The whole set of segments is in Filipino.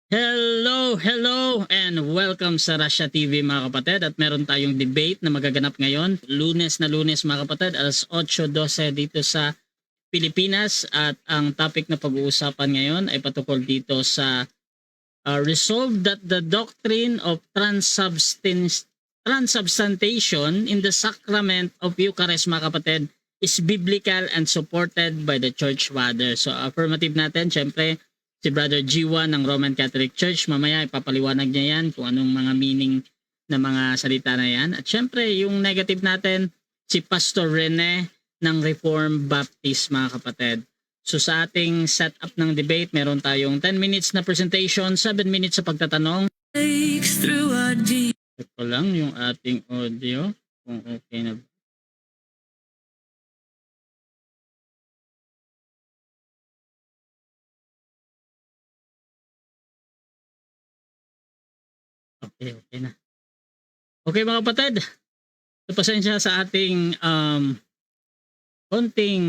Hello, and welcome sa Russia TV mga kapatid. At meron tayong debate na magaganap ngayon, lunes na lunes mga kapatid, alas 8:12 dito sa Pilipinas. At ang topic na pag-uusapan ngayon ay patungkol dito sa resolve that the doctrine of transubstantiation in the sacrament of Eucharist mga kapatid is biblical and supported by the Church Fathers. So affirmative natin, syempre, si Brother G1 ng Roman Catholic Church. Mamaya ipapaliwanag niya yan kung anong mga meaning ng mga salita na yan. At syempre, yung negative natin, si Pastor Rene ng Reformed Baptist mga kapatid. So sa ating setup ng debate, meron tayong 10 minutes na presentation, 7 minutes sa pagtatanong. Check ko lang yung ating audio kung okay na. Okay na. Okay mga kapatid, so, pasensya sa ating konting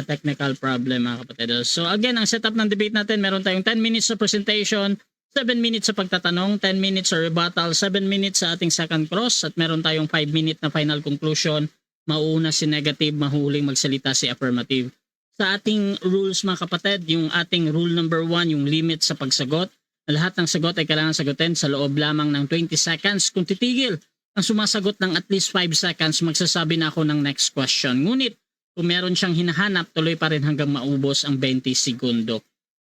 technical problem mga kapatid. So again, ang setup ng debate natin, meron tayong 10 minutes sa presentation, 7 minutes sa pagtatanong, 10 minutes sa rebuttal, 7 minutes sa ating second cross, at meron tayong 5 minute na final conclusion. Mauuna si negative, mahuling magsalita si affirmative. Sa ating rules mga kapatid, yung ating rule number 1, yung limit sa pagsagot. Lahat ng sagot ay kailangan sagutin sa loob lamang ng 20 seconds. Kung titigil ang sumasagot ng at least 5 seconds, magsasabi na ako ng next question. Ngunit kung meron siyang hinahanap, tuloy pa rin hanggang maubos ang 20 segundo.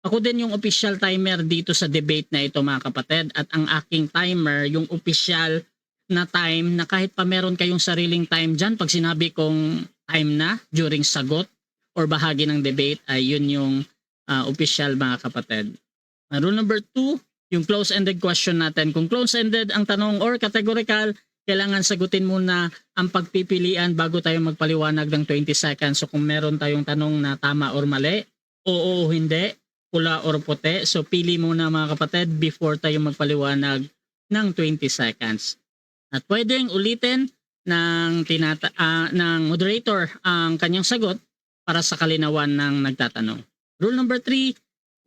Ako din yung official timer dito sa debate na ito mga kapatid, at ang aking timer, yung official na time na kahit pa meron kayong sariling time dyan, pag sinabi kong time na during sagot or bahagi ng debate, ay yun yung official mga kapatid. Rule number 2, yung close-ended question natin. Kung close-ended ang tanong or categorical, kailangan sagutin muna ang pagpipilian bago tayo magpaliwanag ng 20 seconds. So kung meron tayong tanong na tama or mali, oo o hindi, pula or puti, so pili muna mga kapatid before tayo magpaliwanag ng 20 seconds. At pwedeng ulitin ng moderator ang kanyang sagot para sa kalinawan ng nagtatanong. Rule number 3,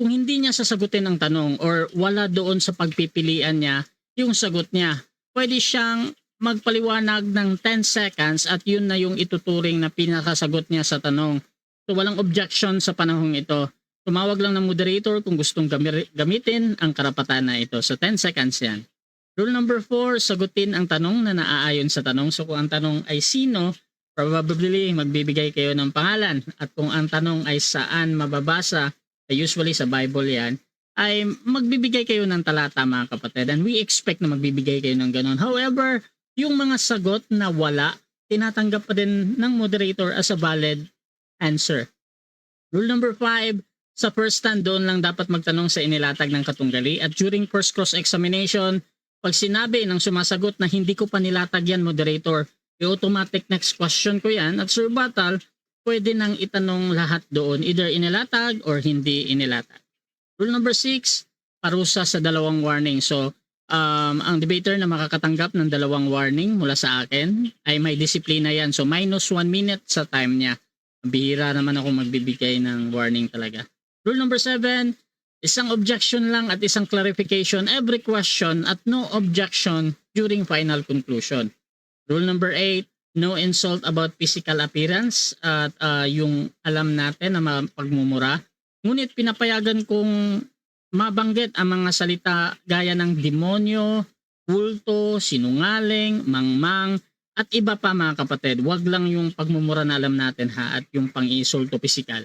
kung hindi niya sasagutin ang tanong or wala doon sa pagpipilian niya yung sagot niya, pwede siyang magpaliwanag ng 10 seconds at yun na yung ituturing na pinakasagot niya sa tanong. So walang objection sa panahong ito. Tumawag lang ng moderator kung gustong gamitin ang karapatan na ito. So 10 seconds yan. Rule number 4, sagutin ang tanong na naaayon sa tanong. So kung ang tanong ay sino, probably magbibigay kayo ng pangalan. At kung ang tanong ay saan mababasa, usually sa Bible yan, ay magbibigay kayo ng talata mga kapatid, and we expect na magbibigay kayo ng ganun. However, yung mga sagot na wala, tinatanggap pa din ng moderator as a valid answer. Rule number 5, sa first stand doon lang dapat magtanong sa inilatag ng katunggali, at during first cross-examination, pag sinabi ng sumasagot na hindi ko pa nilatag yan moderator, automatic next question ko yan, at sa rebuttal, pwede nang itanong lahat doon, either inilatag or hindi inilatag. Rule number 6, parusa sa dalawang warning. So, ang debater na makakatanggap ng dalawang warning mula sa akin ay may disiplina yan. So, minus 1 minute sa time niya. Bihira naman ako magbibigay ng warning talaga. Rule number 7, isang objection lang at isang clarification every question at no objection during final conclusion. Rule number 8, no insult about physical appearance at yung alam natin na pagmumura. Ngunit pinapayagan kong mabanggit ang mga salita gaya ng demonyo, kulto, sinungaling, mangmang, at iba pa mga kapatid. Huwag lang yung pagmumura na alam natin ha, at yung pang-insulto physical.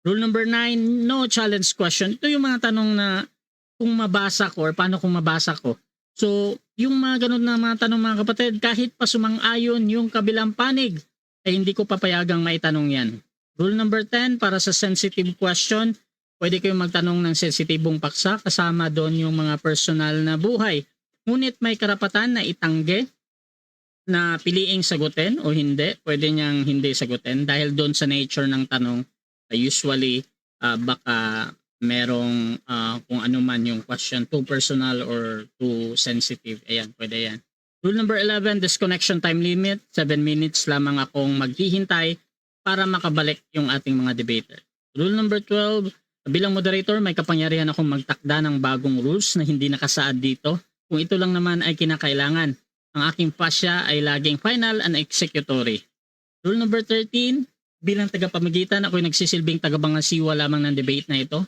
Rule number 9, no challenge question. Ito yung mga tanong na kung mabasa ko or paano kung mabasa ko. So, yung mga ganun na mga tanong mga kapatid, kahit pa sumang-ayon yung kabilang panig, ay hindi ko papayagang maitanong yan. Rule number 10, para sa sensitive question, pwede kayong magtanong ng sensitibong paksa, kasama doon yung mga personal na buhay. Ngunit may karapatan na itangge na piliing sagutin o hindi, pwede niyang hindi sagutin dahil doon sa nature ng tanong, usually baka merong kung ano man yung question, too personal or too sensitive. Ayan, pwede yan. Rule number 11, disconnection time limit. 7 minutes lamang akong maghihintay para makabalik yung ating mga debater. Rule number 12, Bilang moderator, may kapangyarihan akong magtakda ng bagong rules na hindi nakasaad dito. Kung ito lang naman ay kinakailangan. Ang aking pasya ay laging final and executory. Rule number 13, bilang tagapamagitan, ako'y nagsisilbing tagabangasiwa lamang ng debate na ito.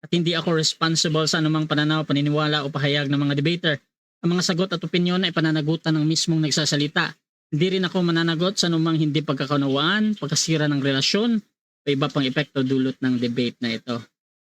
At hindi ako responsible sa anumang pananaw, paniniwala o pahayag ng mga debater. Ang mga sagot at opinyon ay pananagutan ng mismong nagsasalita. Hindi rin ako mananagot sa anumang hindi pagkakaunawaan, pagkasira ng relasyon, o iba pang epekto dulot ng debate na ito.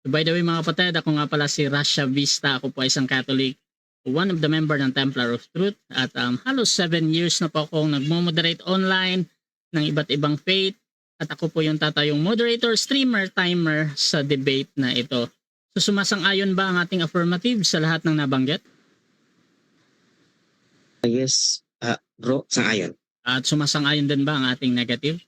So by the way mga kapatid, ako nga pala si Rasha Vista. Ako po ay isang Catholic, one of the member ng Templar of Truth. At halos 7 years na po akong nagmo-moderate online ng iba't ibang faith. At ako po yung tatayong moderator, streamer, timer sa debate na ito. So sumasang-ayon ba ang ating affirmative sa lahat ng nabanggit? Yes, bro, sang-ayon. At sumasang-ayon din ba ang ating negative?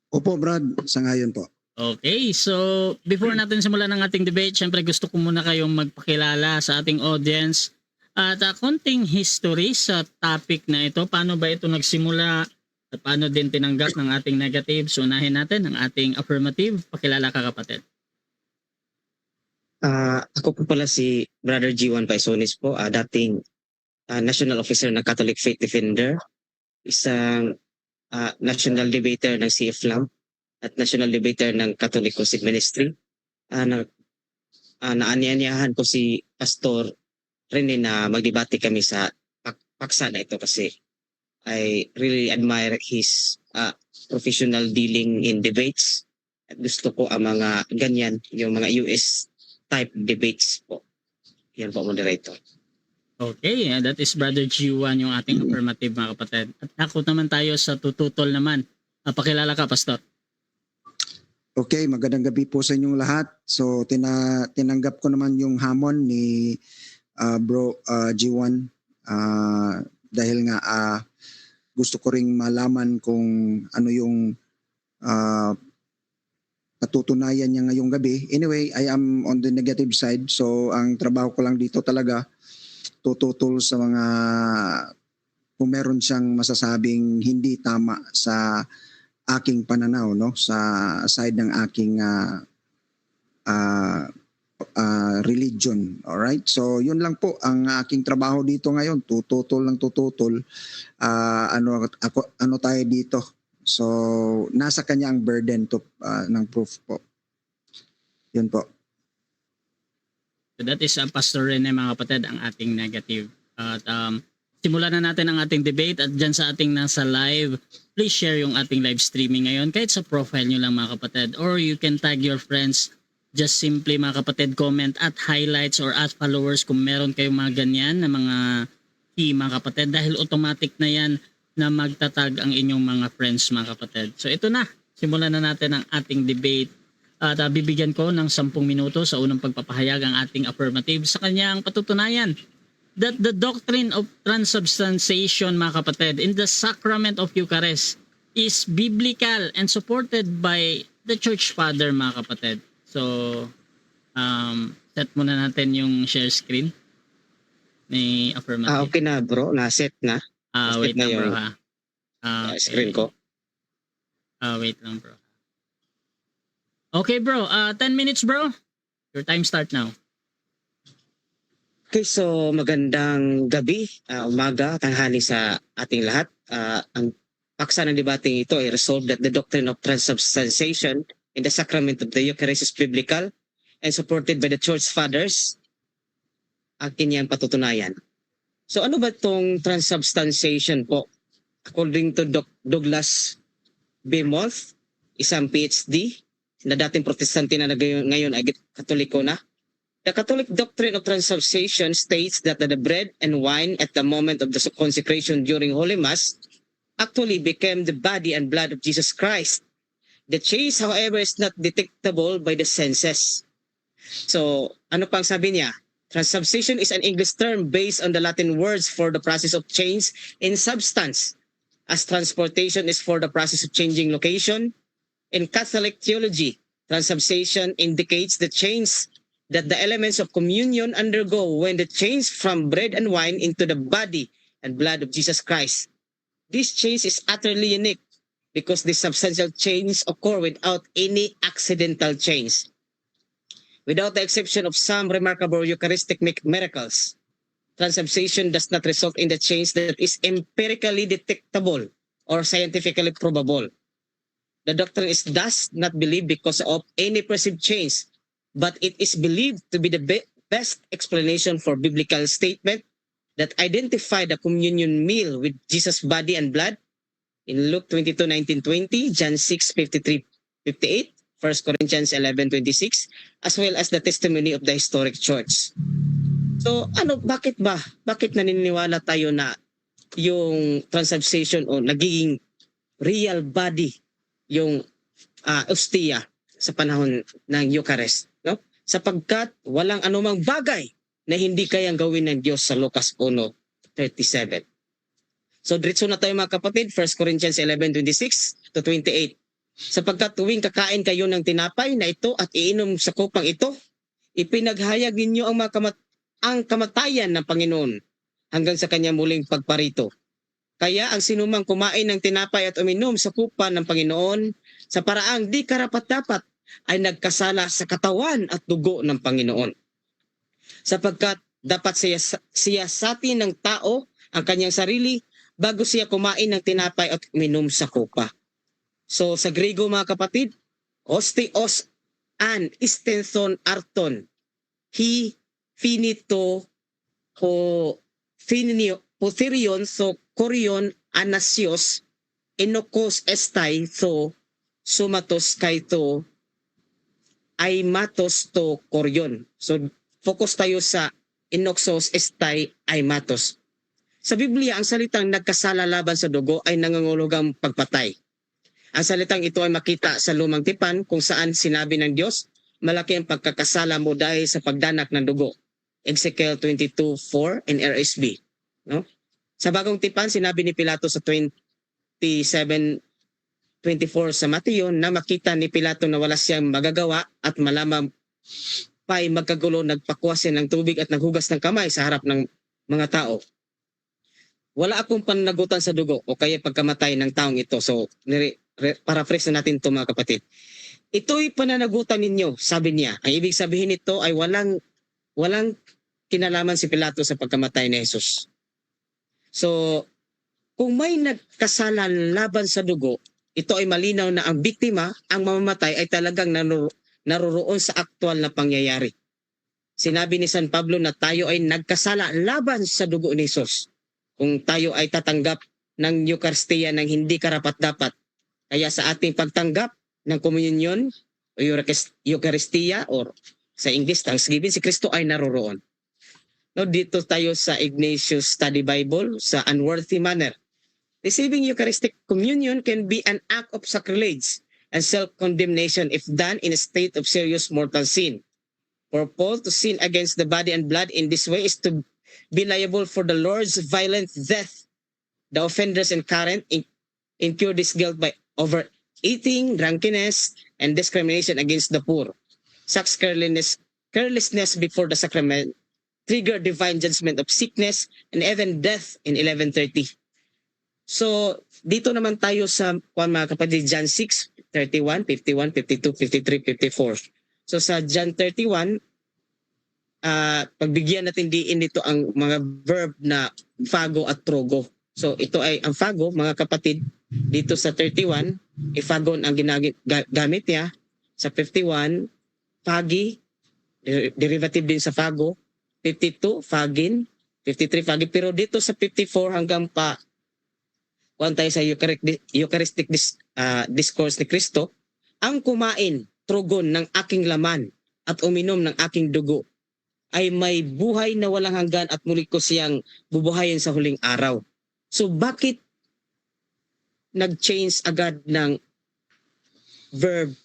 Opo, Brad. Sangayon po. Okay, so before natin simulan ng ating debate, syempre gusto ko muna kayong magpakilala sa ating audience at konting history sa topic na ito. Paano ba ito nagsimula at paano din tinanggap ng ating negative? So unahin natin ang ating affirmative. Pakilala ka kapatid. Ako po pala si Brother G1 Paisonis po, dating National Officer ng Catholic Faith Defender, isang National Debater ng CFLAM at National Debater ng Catholic Cosig Ministry. Naanianyahan ko si Pastor Rene na magdebate kami sa paksa na ito kasi I really admire his professional dealing in debates. At gusto ko ang mga ganyan, yung mga US type debates po. Yan po, moderator. Okay, that is Brother G1 yung ating affirmative mga kapatid. At takot naman tayo sa tututol naman. Pakilala ka, Pastor. Okay, magandang gabi po sa inyong lahat. So tinanggap ko naman yung hamon ni Bro G1 dahil nga gusto ko ring malaman kung ano yung patutunayan niya ngayong gabi. Anyway, I am on the negative side. So ang trabaho ko lang dito talaga tututol sa mga kung meron siyang masasabing hindi tama sa aking pananaw, no, sa side ng aking religion. All right? So yun lang po ang aking trabaho dito ngayon, tututol ano tayo dito. So nasa kanya ang burden to ng proof po. Yun po. So that is Pastor Rene mga kapatid, ang ating negative. At simulan na natin ang ating debate at dyan sa ating nasa live, please share yung ating live streaming ngayon kahit sa profile nyo lang mga kapatid, or you can tag your friends. Just simply mga kapatid, comment at highlights or at followers kung meron kayong mga ganyan na mga key mga kapatid, dahil automatic na yan na magtatag ang inyong mga friends mga kapatid. So ito na, simulan na natin ang ating debate. At bibigyan ko ng 10 minuto sa unang pagpapahayag ang ating affirmative sa kanyang patutunayan that the doctrine of transubstantiation mga kapatid in the sacrament of Eucharist is biblical and supported by the Church Father mga kapatid. So set muna natin yung share screen ni affirmative. Okay na bro, na-set na. Wait lang bro ha. Screen ko. Wait lang bro. Okay bro, 10 minutes bro. Your time start now. Okay, so magandang gabi, umaga, tanghali sa ating lahat. Ang paksa ng debating ito ay resolved that the doctrine of transubstantiation in the sacrament of the Eucharist is biblical and supported by the Church Fathers. Akin yan patutunayan. So ano ba itong transubstantiation po? According to Douglas B. Moth, isang PhD, na dating protestante na ngayon ay katoliko na. The Catholic doctrine of transubstantiation states that the bread and wine at the moment of the consecration during Holy Mass actually became the body and blood of Jesus Christ. The change, however, is not detectable by the senses. So, ano pang sabi niya? Transubstantiation is an English term based on the Latin words for the process of change in substance, as transportation is for the process of changing location. In Catholic theology, transubstantiation indicates the change that the elements of communion undergo when the change from bread and wine into the body and blood of Jesus Christ. This change is utterly unique because the substantial change occur without any accidental change. Without the exception of some remarkable Eucharistic miracles, transubstantiation does not result in the change that is empirically detectable or scientifically probable. The doctrine is thus not believed because of any perceived change, but it is believed to be the best explanation for biblical statement that identify the communion meal with Jesus' body and blood in Luke 22:19-20, John 6:53-58, 1 Corinthians 11:26, as well as the testimony of the historic church. So bakit naniniwala tayo na yung transubstantiation o nagiging real body yung ostia sa panahon ng Eucharist, no? Sapagkat walang anumang bagay na hindi kayang gawin ng Diyos sa Lucas 1:37. So diretso na tayo mga kapatid, 1 Corinthians 11:26-28. Sapagkat tuwing kakain kayo ng tinapay na ito at iinom sa kupang ito, ipinaghayag ninyo ang kamatayan ng Panginoon hanggang sa kanyang muling pagparito. Kaya ang sinumang kumain ng tinapay at uminom sa kupa ng Panginoon sa paraang di karapat-dapat ay nagkasala sa katawan at dugo ng Panginoon. Sapagkat dapat siyasatin ng tao ang kanyang sarili bago siya kumain ng tinapay at uminom sa kupa. So sa Griego mga kapatid, osteos an istenson arton, he finito o potherion so korion anasios enokos estai so sumatos kaito ay matos to korion. So focus tayo sa enoxos estai ay matos. Sa Biblia, ang salitang nagkasala laban sa dugo ay nangangulugang pagpatay. Ang salitang ito ay makita sa Lumang Tipan kung saan sinabi ng Diyos, malaki ang pagkakasala mo dahil sa pagdanak ng dugo. Ezekiel 22:4 in RSV. No? Sa Bagong Tipan, sinabi ni Pilato sa 27:24 sa Mateo na makita ni Pilato na wala siyang magagawa at malamang pa ay magkagulo, nagpakwasin ng tubig at naghugas ng kamay sa harap ng mga tao. Wala akong pananagutan sa dugo o kaya pagkamatay ng taong ito. So, paraphrase na natin ito mga kapatid. Ito'y pananagutan ninyo, sabi niya. Ang ibig sabihin nito ay walang kinalaman si Pilato sa pagkamatay ni Jesus. So, kung may nagkasala laban sa dugo, ito ay malinaw na ang biktima, ang mamamatay ay talagang naroroon sa aktwal na pangyayari. Sinabi ni San Pablo na tayo ay nagkasala laban sa dugo ni Jesus. Kung tayo ay tatanggap ng Eucharistia ng hindi karapat-dapat. Kaya sa ating pagtanggap ng komunyon o Eucharistia or sa English, Thanksgiving, si Kristo ay naroroon. No, dito tayo sa Ignatius Study Bible sa unworthy manner. Receiving Eucharistic communion can be an act of sacrilege and self-condemnation if done in a state of serious mortal sin. For Paul, to sin against the body and blood in this way is to be liable for the Lord's violent death. The offenders incurrent incur this guilt by overeating, drunkenness, and discrimination against the poor. Such carelessness before the sacrament trigger divine judgment of sickness and even death in 11:30. So, dito naman tayo sa mga kapatid, John 6:31, 51, 52, 53, 54. So sa John 31, pagbigyan natin diin dito ang mga verb na phago at trogo. So ito ay ang phago, mga kapatid, dito sa 31, iphagon ang ginagamit niya. Sa 51, phagi, derivative din sa phago. 52, phagin. 53, phagi. Pero dito sa 54 hanggang pa, kuhan tayo sa Eucharistic discourse ni Kristo, ang kumain, trogon ng aking laman at uminom ng aking dugo ay may buhay na walang hanggan at muli ko siyang bubuhayin sa huling araw. So bakit nag-change agad ng verb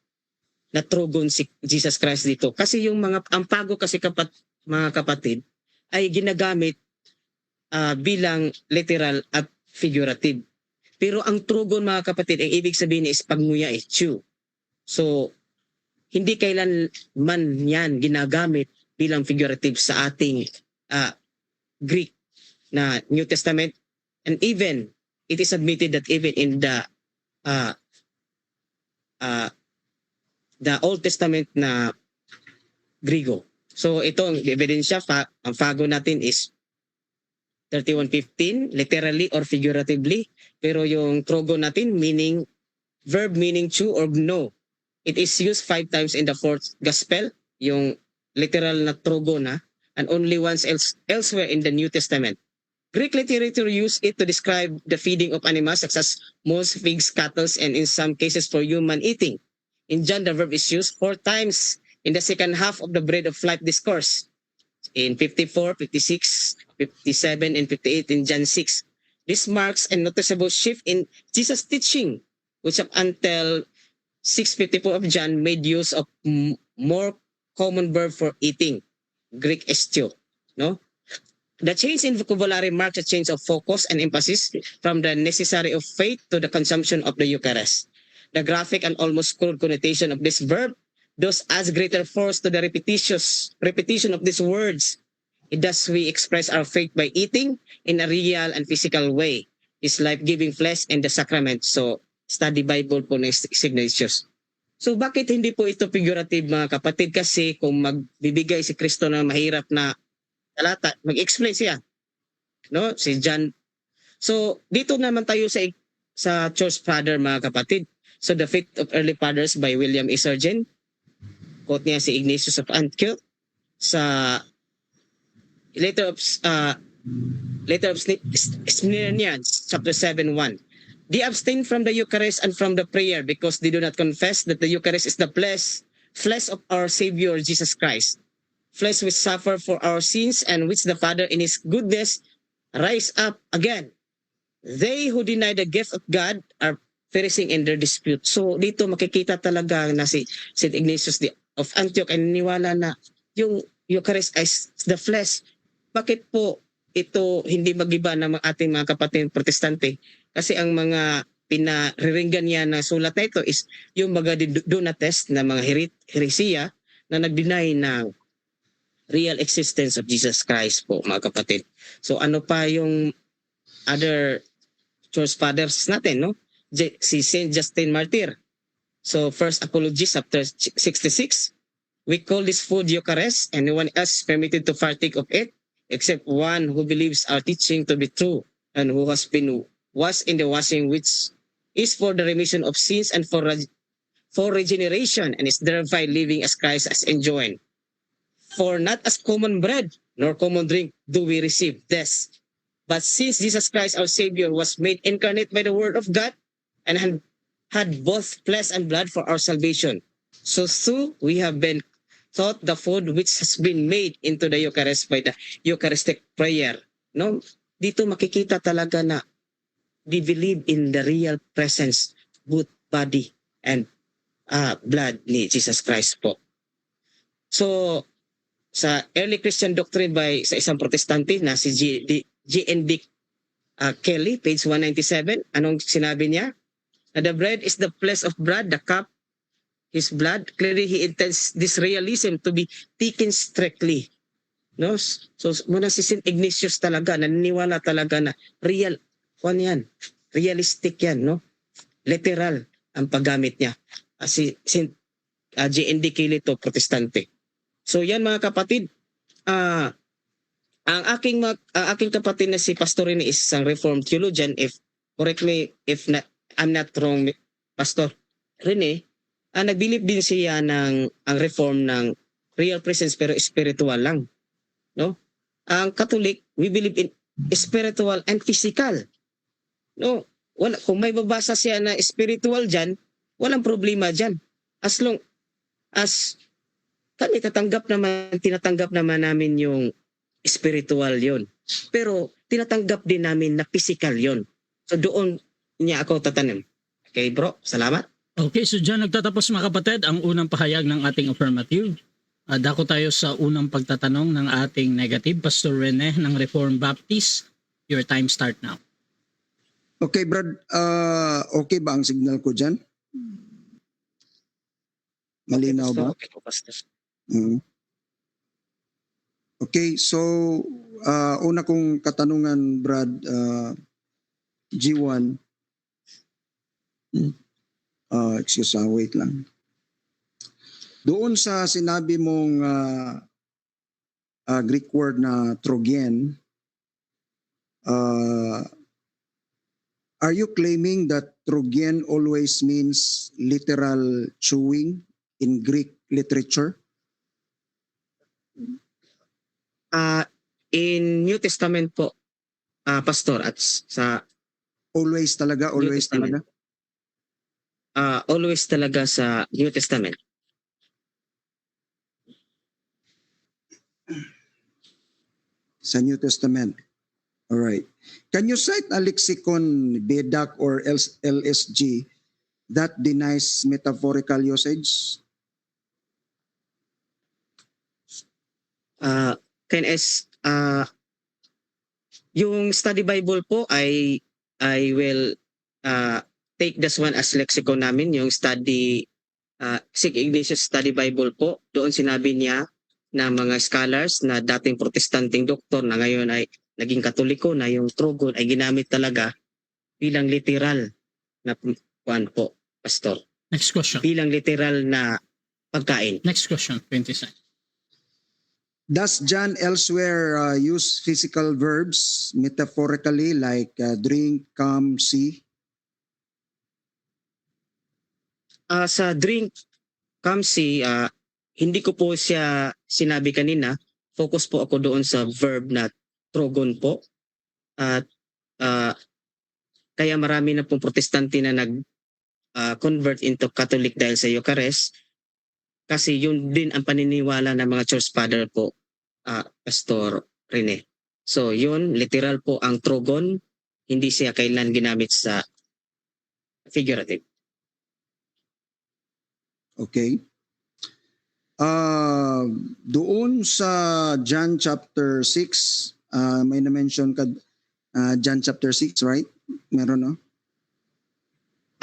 na trogon si Jesus Christ dito? Kasi yung ang phago kasi mga kapatid ay ginagamit bilang literal at figurative. Pero ang trogon mga kapatid, ang ibig sabihin is pagnguya, chew. So hindi kailanman yan ginagamit bilang figurative sa ating Greek na New Testament. And even, it is admitted that even in the the Old Testament na Grigo. So ito ang ebidensya, ang fago natin is 31:15, literally or figuratively. Pero yung trogo natin, verb meaning to or no. It is used 5 times in the 4th gospel, yung literal na trogo na, and only once elsewhere in the New Testament. Greek literature used it to describe the feeding of animals such as moles, pigs, cattle, and in some cases for human eating. In John, the verb is used 4 times in the second half of the Bread of Life discourse. In 54, 56, 57, and 58 in John 6. This marks a noticeable shift in Jesus' teaching, which up until 6:54 of John made use of more common verb for eating, Greek estio. No? The change in vocabulary marks a change of focus and emphasis from the necessary of faith to the consumption of the Eucharist. The graphic and almost crude connotation of this verb thus adds greater force to the repetition of these words. Thus we express our faith by eating in a real and physical way. Is life-giving flesh and the sacrament. So, study Bible po ng Ignatius. So, bakit hindi po ito figurative mga kapatid? Kasi kung magbibigay si Kristo ng mahirap na talata, mag-explain siya. No? Si John. So, dito naman tayo sa Church Father mga kapatid. So, The Faith of Early Fathers by William E. Sargent. Quote niya si Ignatius of Antioch sa letter of Smyrnians, chapter 7:1. They abstain from the Eucharist and from the prayer because they do not confess that the Eucharist is the flesh of our Savior Jesus Christ, flesh which suffer for our sins and which the Father in His goodness raised up again. They who deny the gift of God are perishing in their dispute. So dito makikita talaga na si St. Ignatius of Antioch ay niniwala na yung Eucharist is the flesh. Bakit po ito hindi magiba ng ating mga kapatid protestante? Kasi ang mga pinariringgan niya na sulat na ito is yung mga Donatist na mga heresiya na nag-deny ng real existence of Jesus Christ po mga kapatid. So ano pa yung other church fathers natin, no? Si Saint Justin Martyr. So First Apology, chapter 66. We call this food Eucharist, and no one else is permitted to partake of it except one who believes our teaching to be true and who has been washed in the washing which is for the remission of sins and for regeneration, and is thereby living as Christ has enjoined. For not as common bread nor common drink do we receive this, but since Jesus Christ our Savior was made incarnate by the Word of God and had both flesh and blood for our salvation, so too we have been taught the food which has been made into the Eucharist by the Eucharistic prayer. No, dito makikita talaga na they believe in the real presence, both body and blood ni Jesus Christ po. So sa early Christian doctrine sa isang protestante na si G.N.D. Kelly, page 197, anong sinabi niya? Na the bread is the flesh of blood, the cup his blood. Clearly he intends this realism to be taken strictly. No? So muna si St. Ignatius talaga, naniniwala talaga na real, yan, realistic yan, no? Literal ang paggamit niya. Si St. G.N.D. Kelly to protestante. So yan mga kapatid, ang aking kapatid na si Pastor Rene is isang Reformed theologian. Correct me if I'm not wrong, Pastor Rene, nagbilib din siya ng ang reform ng real presence pero spiritual lang, no? Ang Catholic, we believe in spiritual and physical, no? Wala, kung may babasa siya na spiritual diyan, walang problema diyan, as long as kami tinatanggap naman namin yung spiritual yon, pero tinatanggap din namin na physical yon. So doon niya ako tatanim. Okay bro, salamat. Okay, so dyan nagtatapos mga kapatid ang unang pahayag ng ating affirmative. Dako tayo sa unang pagtatanong ng ating negative. Pastor Rene ng Reformed Baptist, your time start now. Okay, Brad. Okay ba ang signal ko dyan? Malinaw ba? Okay po, Pastor. Okay, so una kong katanungan, Brad, G1. Wait lang. Doon sa sinabi mong Greek word na trogen, are you claiming that trogen always means literal chewing in Greek literature? In New Testament po, Pastor, at sa Always talaga, New always Testament. talaga. Always talaga sa New Testament. Sa New Testament. All right. Can you cite a lexicon, BEDAC or LSG that denies metaphorical usage? Yung study Bible po I will take this one as lexicon namin, yung study St. Ignatius Study Bible po. Doon sinabi niya na mga scholars na dating protestanteng doktor na ngayon ay naging katoliko na yung trogon ay ginamit talaga bilang literal na kuan po, Pastor. Next question. Bilang literal na pagkain. Next question, 27. Does John elsewhere use physical verbs metaphorically like drink, come, see? Sa drink, come see, hindi ko po siya sinabi kanina. Focus po ako doon sa verb na trogon po. At kaya marami na pong protestante na nag-convert into Catholic dahil sa Eucharist. Kasi yun din ang paniniwala ng mga church father po, Pastor Rene. So yun, literal po ang trogon. Hindi siya kailan ginamit sa figurative. Okay. Doon sa John chapter 6, may na-mention ka John chapter 6, right? Meron, no?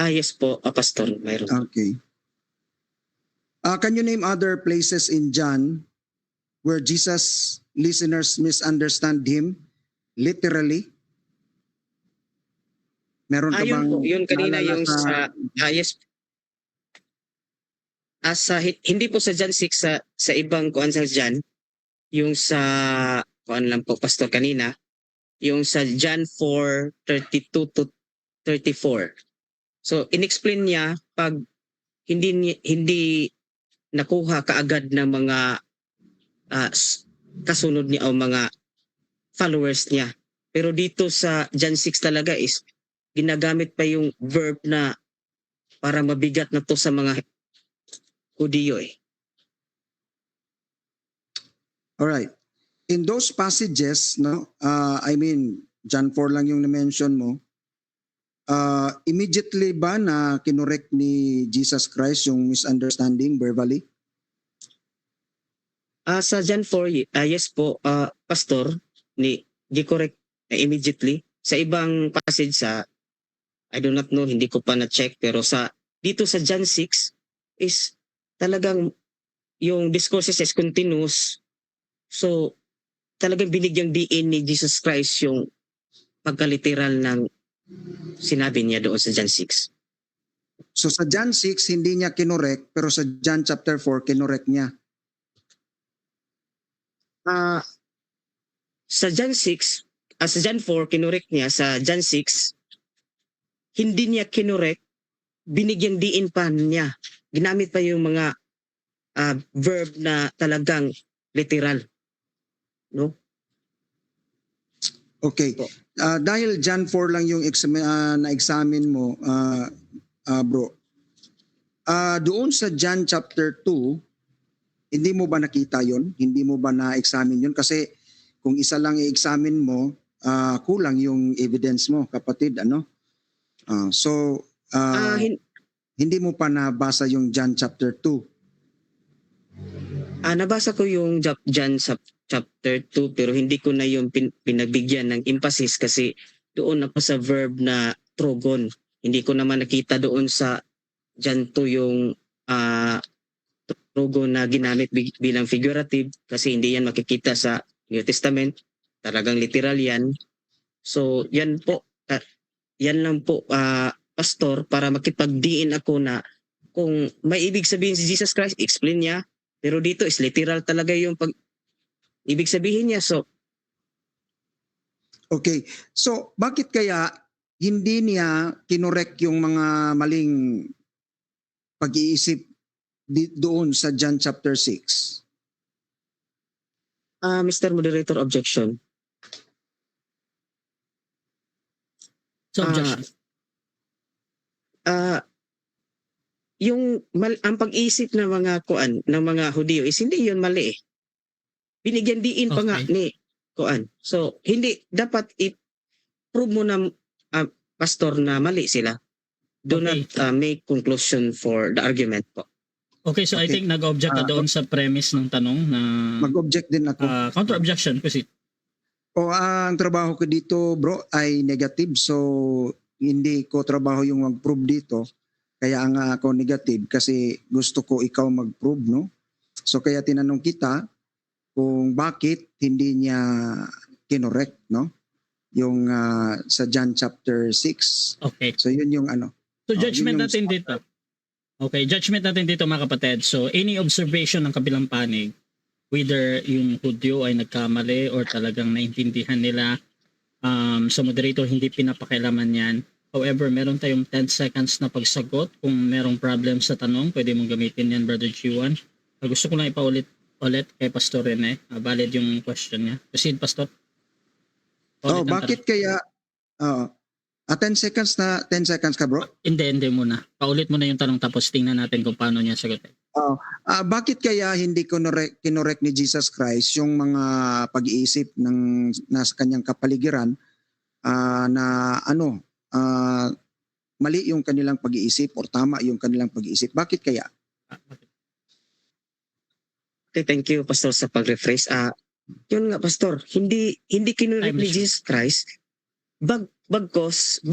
Yes po, Pastor, mayroon. Okay. Can you name other places in John where Jesus listeners misunderstand him literally? Meron ka bang Yun kanina naalala yung sa yes. Hindi po sa John 6 sa ibang kuan sa John, yung sa kuan lang po, Pastor, kanina, yung sa John 4:32 to 34. So inexplain niya pag hindi nakuha kaagad ng mga kasunod niya o mga followers niya. Pero dito sa John 6 talaga is ginagamit pa yung verb na para mabigat na to sa mga Hudiyo eh. All right. In those passages, no, I mean, John 4 lang yung na-mention mo, immediately ba na kinorek ni Jesus Christ yung misunderstanding verbally? Sa John 4, yes po, Pastor, gi-correct immediately. Sa ibang passage I do not know, hindi ko pa na-check, pero dito sa John 6 is talagang yung discourses is continuous. So, talagang binigyang diin ni Jesus Christ yung pagkaliteral ng sinabi niya doon sa John 6. So sa John 6, hindi niya kinorek, pero sa John chapter 4, kinorek niya. Sa John 6, sa John 4, kinorek niya. Sa John 6, hindi niya kinorek, binigyang diin pa niya. Ginamit pa yung mga verb na talagang literal. No? Okay. Dahil John 4 lang yung na-examine mo, bro, doon sa John chapter 2, hindi mo ba nakita yon? Hindi mo ba na-examine yon? Kasi kung isa lang i-examine mo, kulang yung evidence mo, kapatid. Hindi mo pa nabasa yung John chapter 2. Nabasa ko yung John sa chapter 2 pero hindi ko na yung pinagbigyan ng emphasis kasi doon ako sa verb na trogon. Hindi ko naman nakita doon sa John 2 yung trogon na ginamit bilang figurative kasi hindi yan makikita sa New Testament. Talagang literal yan. So yan po, yan lang po, pastor para makipagdiin ako na kung may ibig sabihin si Jesus Christ, explain niya. Pero dito is literal talaga yung pag ibig sabihin niya. So, Okay. So, bakit kaya hindi niya kinorek yung mga maling pag-iisip doon sa John chapter 6? Mr. Moderator, objection. So, objection. Ang pag-isip ng mga ng mga Hudyo is hindi yun mali eh. Binigyan diin pa nga Okay. ni kuan. So hindi dapat i-prove mo na pastor na mali sila. Do Okay. not make conclusion for the argument po. Okay, so I Okay. think nag-object ka doon sa premise ng tanong na Mag-object din ako. counter-objection kasi. Ang trabaho ko dito, bro, ay negative. So, hindi ko trabaho yung mag-prove dito. Kaya nga ako negative kasi gusto ko ikaw mag-prove, no? So, kaya tinanong kita kung bakit hindi niya kinorek, no? Yung sa John chapter 6. Okay. So, yun yung ano. So judgment yun yung natin dito. Okay, judgment natin dito mga kapatid. So any observation ng kabilang panig, whether yung Hudyo ay nagkamali or talagang naintindihan nila, sa moderator hindi pinapakialaman yan. However, meron tayong 10 seconds na pagsagot. Kung merong problem sa tanong, pwede mong gamitin yan, Brother G1. Gusto ko lang ipaulit kay Pastor Rene. Valid yung question niya. Proceed, Pastor. Paulit ang Bakit kaya 10 seconds ka, bro? Hindi muna. Paulit mo na yung tanong tapos tingnan natin kung paano niya sagutin. Bakit kaya hindi kinorek ni Jesus Christ yung mga pag-iisip ng nasa kanyang kapaligiran na mali yung kanilang pag-iisip or tama yung kanilang pag-iisip? Bakit kaya? Okay, thank you pastor sa pag-rephrase. Yun nga pastor, hindi kinurek ni Timeless. Jesus Christ. Bagkos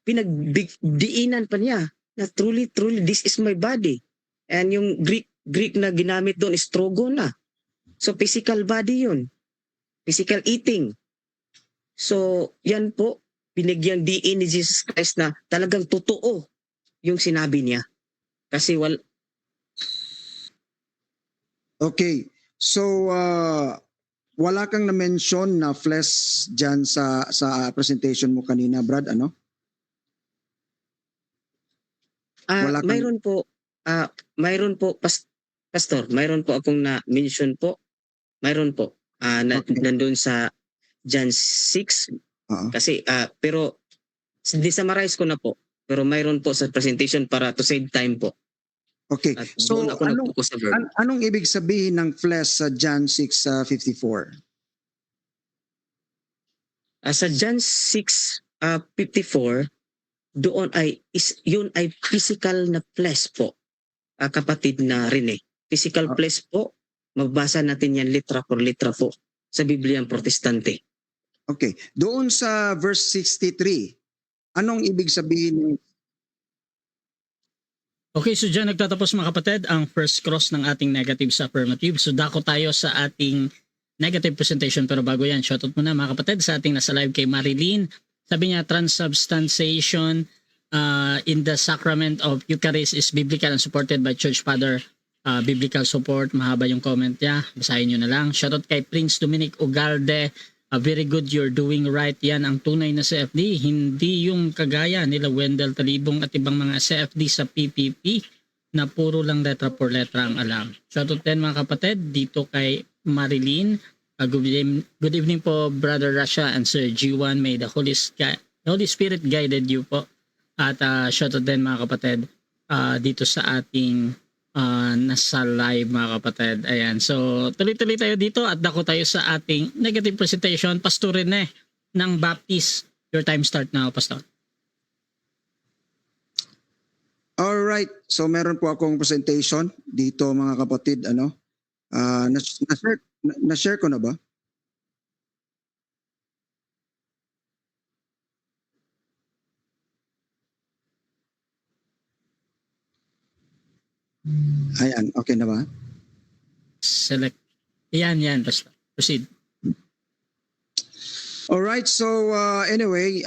pinagdiinan pa niya na truly this is my body. And yung Greek na ginamit doon is trogon na. So physical body yun. Physical eating. So yan po, binigyang diin ni Jesus Christ na talagang totoo yung sinabi niya. Kasi Okay. So, wala kang na-mention na flesh dyan sa presentation mo kanina, Brad, ano? Wala kang- mayroon po pastor, mayroon po akong na-mention po. Mayroon po. Okay. Nandun sa John 6 Oo. kasi pero di-summarize ko na po. Pero mayroon po sa presentation para to save time po. Okay. At So, doon ako nag-focus sa verb. anong ibig sabihin ng flesh sa John 6:54? Sa John 6:54, doon yun ay physical na flesh po. Kapatid na Rene. Physical flesh po. Magbasa natin yan litra por litra po sa Bibliang Protestante. Okay. Doon sa verse 63, anong ibig sabihin ng Okay, so dyan nagtatapos mga kapatid ang first cross ng ating negative sa affirmative. So dako tayo sa ating negative presentation, pero bago yan, shoutout muna mga kapatid sa ating nasa live kay Marilyn. Sabi niya, transubstantiation in the sacrament of Eucharist is biblical and supported by Church Father. Biblical support, mahaba yung comment niya, basahin nyo na lang. Shoutout kay Prince Dominic Ugalde. Very good, you're doing right. Yan ang tunay na CFD, hindi yung kagaya nila Wendell Talibong at ibang mga CFD sa PPP na puro lang letra por letra ang alam. Shoutout din mga kapatid dito kay Marilyn. Good evening po Brother Rasha and Sir G1. May the Holy Spirit guided you po. At shoutout din mga kapatid dito sa ating nasa live mga kapatid. Ayan. So, tuloy-tuloy tayo dito at dako tayo sa ating negative presentation. Pastor Rene ng Baptist. Your time start now, Pastor. Alright. So, meron po akong presentation dito mga kapatid. Na-share ko na ba? Ayan. Okay na ba? Select. Yan, Pastor. Proceed. Alright, so anyway,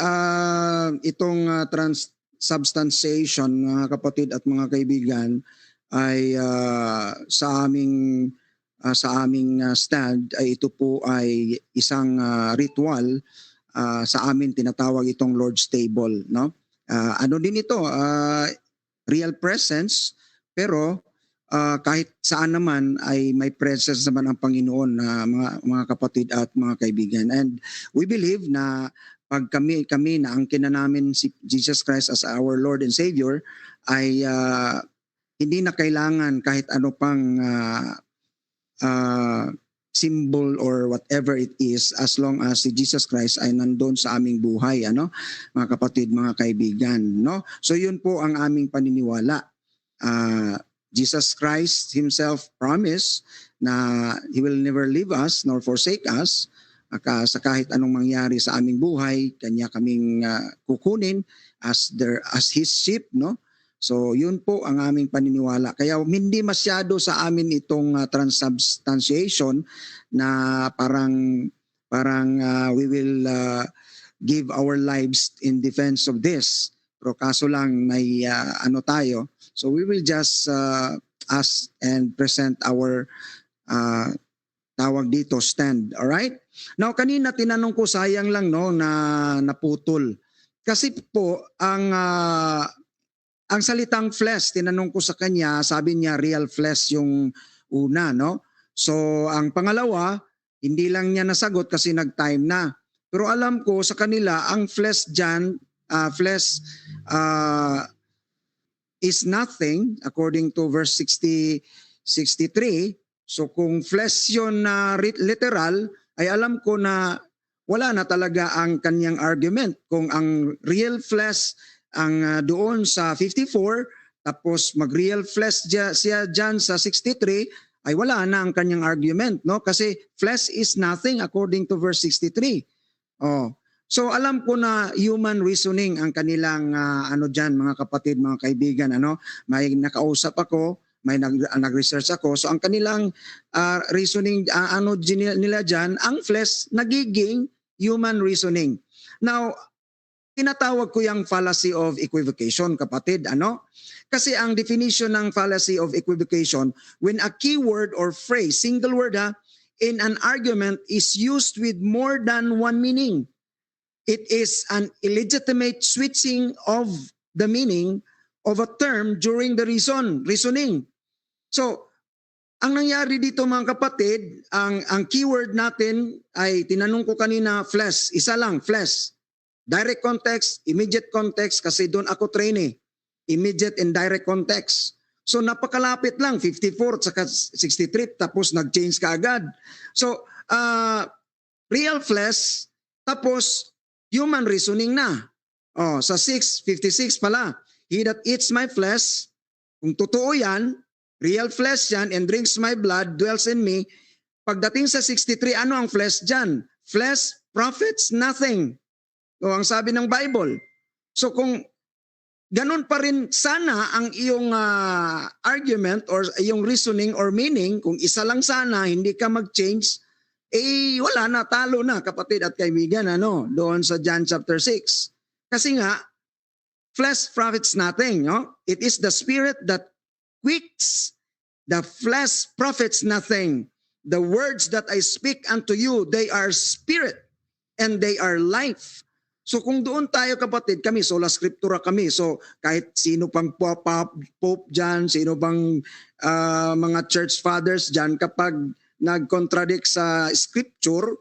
itong transubstantiation, mga kapatid at mga kaibigan, ay sa aming stand ay ito po ay isang ritual. Sa amin tinatawag itong Lord's Table, no? Ano din ito, real presence, pero kahit saan naman ay may presence naman ang Panginoon na mga kapatid at mga kaibigan. And we believe na pag kami na angkin na namin si Jesus Christ as our Lord and Savior, ay hindi na kailangan kahit ano pang symbol or whatever it is, as long as si Jesus Christ ay nandoon sa aming buhay, ano, mga kapatid, mga kaibigan, no? So yun po ang aming paniniwala. Jesus Christ himself promised na he will never leave us nor forsake us. Sa kahit anong mangyari sa aming buhay, kanya kaming kukunin as his sheep, no? So yun po ang aming paniniwala. Kaya hindi masyado sa amin itong transubstantiation na parang we will give our lives in defense of this. Pero kaso lang may ano tayo. So we will just ask and present our tawag dito stand. All right? Now kanina tinanong ko, sayang lang no na naputol. Kasi po ang salitang flesh, tinanong ko sa kanya, sabi niya real flesh yung una, no? So ang pangalawa, hindi lang niya nasagot kasi nag-time na. Pero alam ko sa kanila ang flesh diyan, flesh is nothing according to verse 63. So kung flesh yun na literal, ay alam ko na wala na talaga ang kanyang argument. Kung ang real flesh ang doon sa 54, tapos mag-real flesh siya dyan sa 63, ay wala na ang kanyang argument, no? Kasi flesh is nothing according to verse 63. Oh. So alam ko na human reasoning ang kanilang ano diyan, mga kapatid, mga kaibigan, ano? May nakausap ako, may nag-research ako. So ang kanilang reasoning ano nila diyan, ang flesh nagiging human reasoning. Now, tinatawag ko yung fallacy of equivocation, kapatid, ano? Kasi ang definition ng fallacy of equivocation, when a keyword or phrase, single word in an argument is used with more than one meaning. It is an illegitimate switching of the meaning of a term during the reasoning. So, ang nangyari dito mga kapatid, ang keyword natin ay tinanong ko kanina, flesh, isa lang, flesh. Direct context, immediate context, kasi doon ako train immediate and direct context. So napakalapit lang, 54 saka 63, tapos nag-change ka agad. So real flesh, tapos human reasoning na. Sa 6:56 pala, he that eats my flesh, kung totoo yan, real flesh yan, and drinks my blood, dwells in me. Pagdating sa 63, ano ang flesh dyan? Flesh profits nothing. O ang sabi ng Bible. So kung ganun pa rin sana ang iyong argument or iyong reasoning or meaning, kung isa lang sana, hindi ka mag-change, wala na, talo na, kapatid at kaibigan, ano, doon sa John chapter 6. Kasi nga, flesh profits nothing. No? It is the spirit that quicks, the flesh profits nothing. The words that I speak unto you, they are spirit and they are life. So kung doon tayo, kapatid, kami, sola scriptura kami. So kahit sino pang pope dyan, sino pang mga church fathers dyan, kapag nag-contradict sa scripture,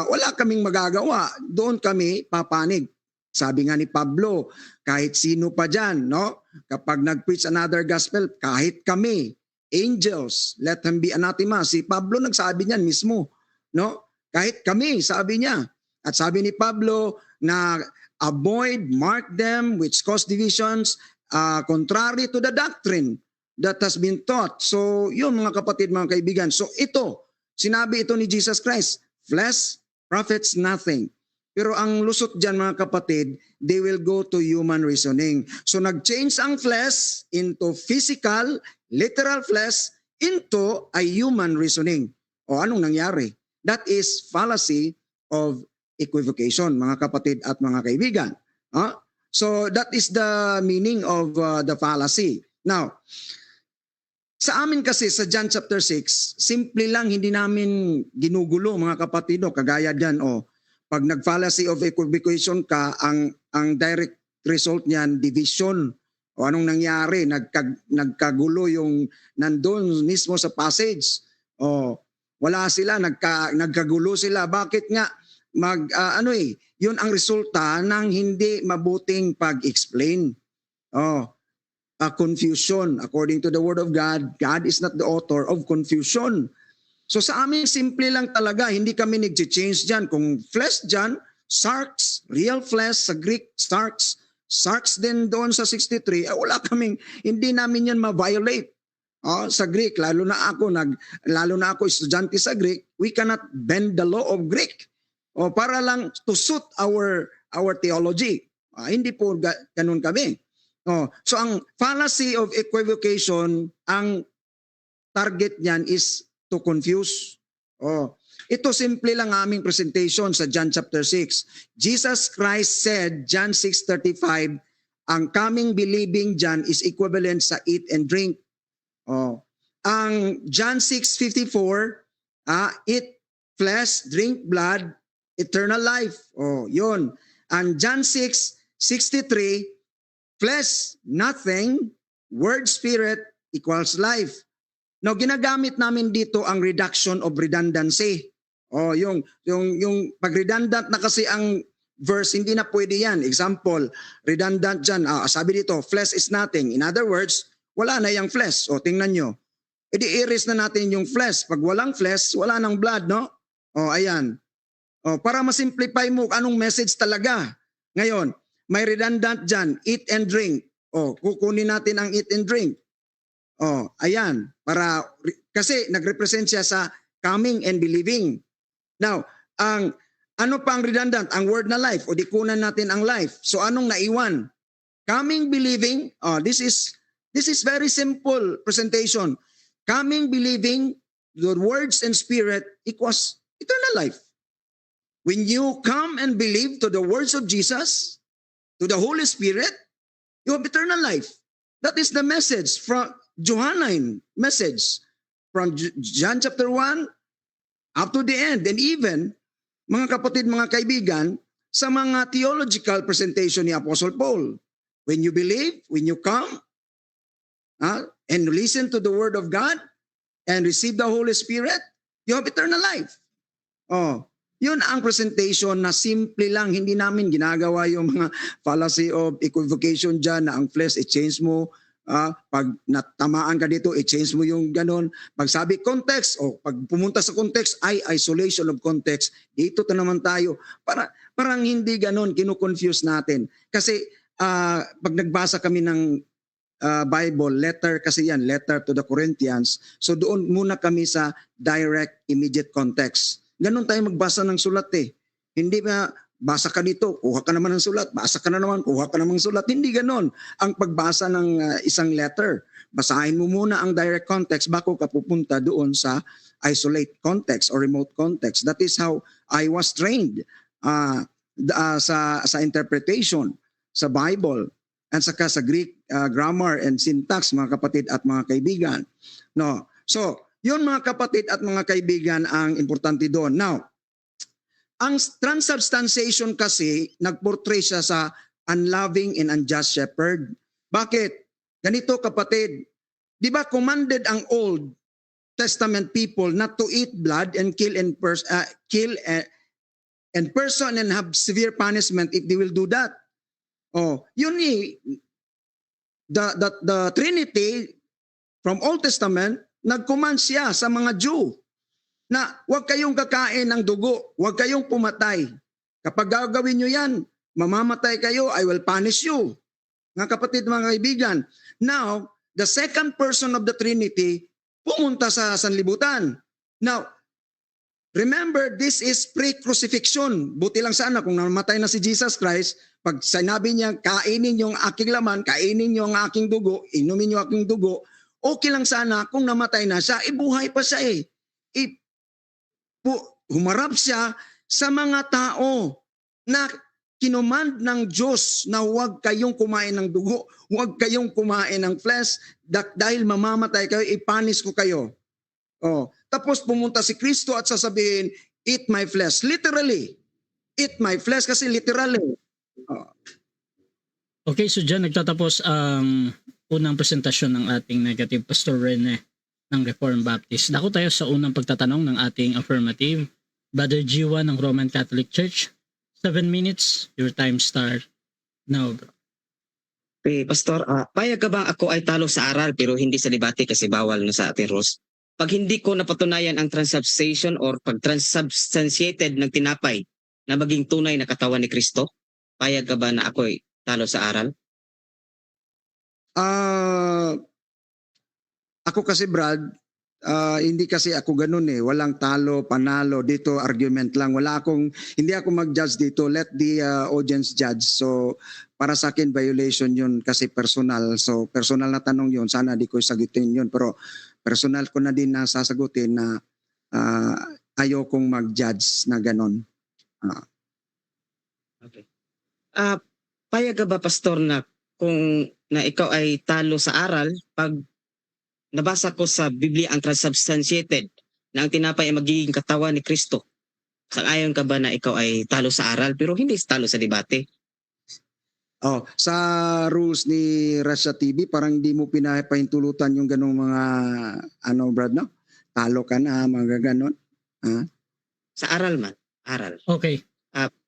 wala kaming magagawa. Doon kami papanig. Sabi nga ni Pablo, kahit sino pa dyan, no? Kapag nag-preach another gospel, kahit kami, angels, let them be anathema. Si Pablo nagsabi niyan mismo, no? Kahit kami, sabi niya. At sabi ni Pablo na avoid, mark them which cause divisions contrary to the doctrine that has been taught. So yun mga kapatid, mga kaibigan. So ito, sinabi ito ni Jesus Christ, flesh profits nothing. Pero ang lusot dyan mga kapatid, they will go to human reasoning. So nag-change ang flesh into physical, literal flesh into a human reasoning. O anong nangyari? That is fallacy of equivocation, mga kapatid at mga kaibigan. So that is the meaning of the fallacy. Now, sa amin kasi sa John chapter 6, simple lang, hindi namin ginugulo mga kapatid, no? Kagaya diyan, pag nag-fallacy of equivocation ka, ang direct result niyan division. O anong nangyari? Nagkagulo yung nandun mismo sa passage. Wala sila, nagkagulo sila. Bakit nga? Yun ang resulta ng hindi mabuting pag-explain. Confusion. According to the Word of God, God is not the author of confusion. So sa amin, simple lang talaga. Hindi kami nag-change dyan. Kung flesh dyan, sarx, real flesh, sa Greek, sarx din doon sa 63, wala kaming, hindi namin yan ma-violate. Sa Greek, lalo na ako estudyante sa Greek, we cannot bend the law of Greek. Para lang to suit our theology. Hindi po ganun kami. So ang fallacy of equivocation, ang target niyan is to confuse. Ito simple lang aming presentation sa John chapter 6. Jesus Christ said, John 6:35, ang coming believing John is equivalent sa eat and drink. Ang John 6:54, eat flesh, drink blood, eternal life. Yun. Ang John 6:63, flesh, nothing, word, spirit, equals life. Now, ginagamit namin dito ang reduction of redundancy. Yung pag-redundant na kasi ang verse, hindi na pwede yan. Example, redundant dyan. Sabi dito, flesh is nothing. In other words, wala na yung flesh. Tingnan nyo. I-erase na natin yung flesh. Pag walang flesh, wala nang blood, no? Ayan. Para masimplify mo anong message talaga. Ngayon, may redundant dyan, eat and drink. Kukunin natin ang eat and drink. Ayan. Kasi nag-represent siya sa coming and believing. Now, ano pa ang redundant? Ang word na life. Di kunan natin ang life. So anong naiwan? Coming, believing. This is very simple presentation. Coming, believing, the words and spirit equals eternal life. When you come and believe to the words of Jesus, to the Holy Spirit, you have eternal life. That is the message from Johannine message from John chapter 1 up to the end. And even, mga kapatid, mga kaibigan, sa mga theological presentation ni Apostle Paul, when you believe, when you come, and listen to the Word of God, and receive the Holy Spirit, you have eternal life. Yun ang presentation na simple lang, hindi namin ginagawa yung mga fallacy of equivocation dyan na ang flesh, i-change mo. Pag natamaan ka dito, i-change mo yung ganon. Pag sabi context, pag pumunta sa context, ay isolation of context. Dito naman tayo. Parang hindi ganon, kinu-confuse natin. Kasi pag nagbasa kami ng Bible, letter kasi yan, letter to the Corinthians. So doon muna kami sa direct, immediate context. Ganon tayo magbasa ng sulat Hindi ba, basa ka dito, kuha ka naman ng sulat, basa ka na naman, kuha ka naman ng sulat. Hindi ganon ang pagbasa ng isang letter. Basahin mo muna ang direct context bago ka pupunta doon sa isolate context or remote context. That is how I was trained sa interpretation sa Bible at saka sa Greek grammar and syntax, mga kapatid at mga kaibigan. No. So, yun mga kapatid at mga kaibigan ang importante doon. Now, ang transubstantiation kasi nagportray siya sa unloving and unjust shepherd. Bakit? Ganito kapatid, di ba commanded ang Old Testament people not to eat blood and kill and person and have severe punishment if they will do that. Yun the Trinity from Old Testament, nag-command siya sa mga Jew na huwag kayong kakain ng dugo, huwag kayong pumatay. Kapag gagawin nyo yan, mamamatay kayo, I will punish you. Mga kapatid, mga kaibigan. Now, the second person of the Trinity, pumunta sa sanlibutan. Now, remember, this is pre-crucifixion. Buti lang sana kung namatay na si Jesus Christ, pag sinabi niya, kainin yung aking laman, kainin yung aking dugo, inumin yung aking dugo, okay lang sana kung namatay na siya, ibuhay pa siya humarap siya sa mga tao na Kinomand ng Diyos na huwag kayong kumain ng dugo, huwag kayong kumain ng flesh, dahil mamamatay kayo, ipanis ko kayo. Oh, tapos pumunta si Kristo at sasabihin, eat my flesh. Literally, eat my flesh kasi literally. Oh, Okay, so dyan nagtatapos ang unang presentasyon ng ating negative Pastor Rene ng Reformed Baptist. Dako tayo sa unang pagtatanong ng ating affirmative. Brother G1 ng Roman Catholic Church. 7 minutes, your time start now, bro. Okay, Pastor, payag ka ba ako ay talo sa aral pero hindi sa debate kasi bawal na sa ating rules? Pag hindi ko napatunayan ang transubstantiation or pag transubstantiated ng tinapay na maging tunay na katawan ni Kristo, payag ka ba na ako ay talo sa aral? Ako kasi Brad, hindi kasi ako ganun eh. Walang talo, panalo. Dito argument lang. Hindi ako mag-judge dito. Let the audience judge. So para sa akin violation yun kasi personal. So personal na tanong yun. Sana di ko sagutin yun. Pero personal ko na din na sasagutin na ayaw kong mag-judge na ganun. Okay. Payag ka ba, Pastor, na kung na ikaw ay talo sa aral pag nabasa ko sa Biblia ang transubstantiated na ang tinapay ay magiging katawan ni Kristo? Sang-ayon ka ba na ikaw ay talo sa aral pero hindi talo sa debate? Oh, sa rules ni Rasha TV, parang hindi mo pinapahintulutan yung ganung mga Brad, no? Talo ka na, mga ganon. Sa aral man. Aral. Okay.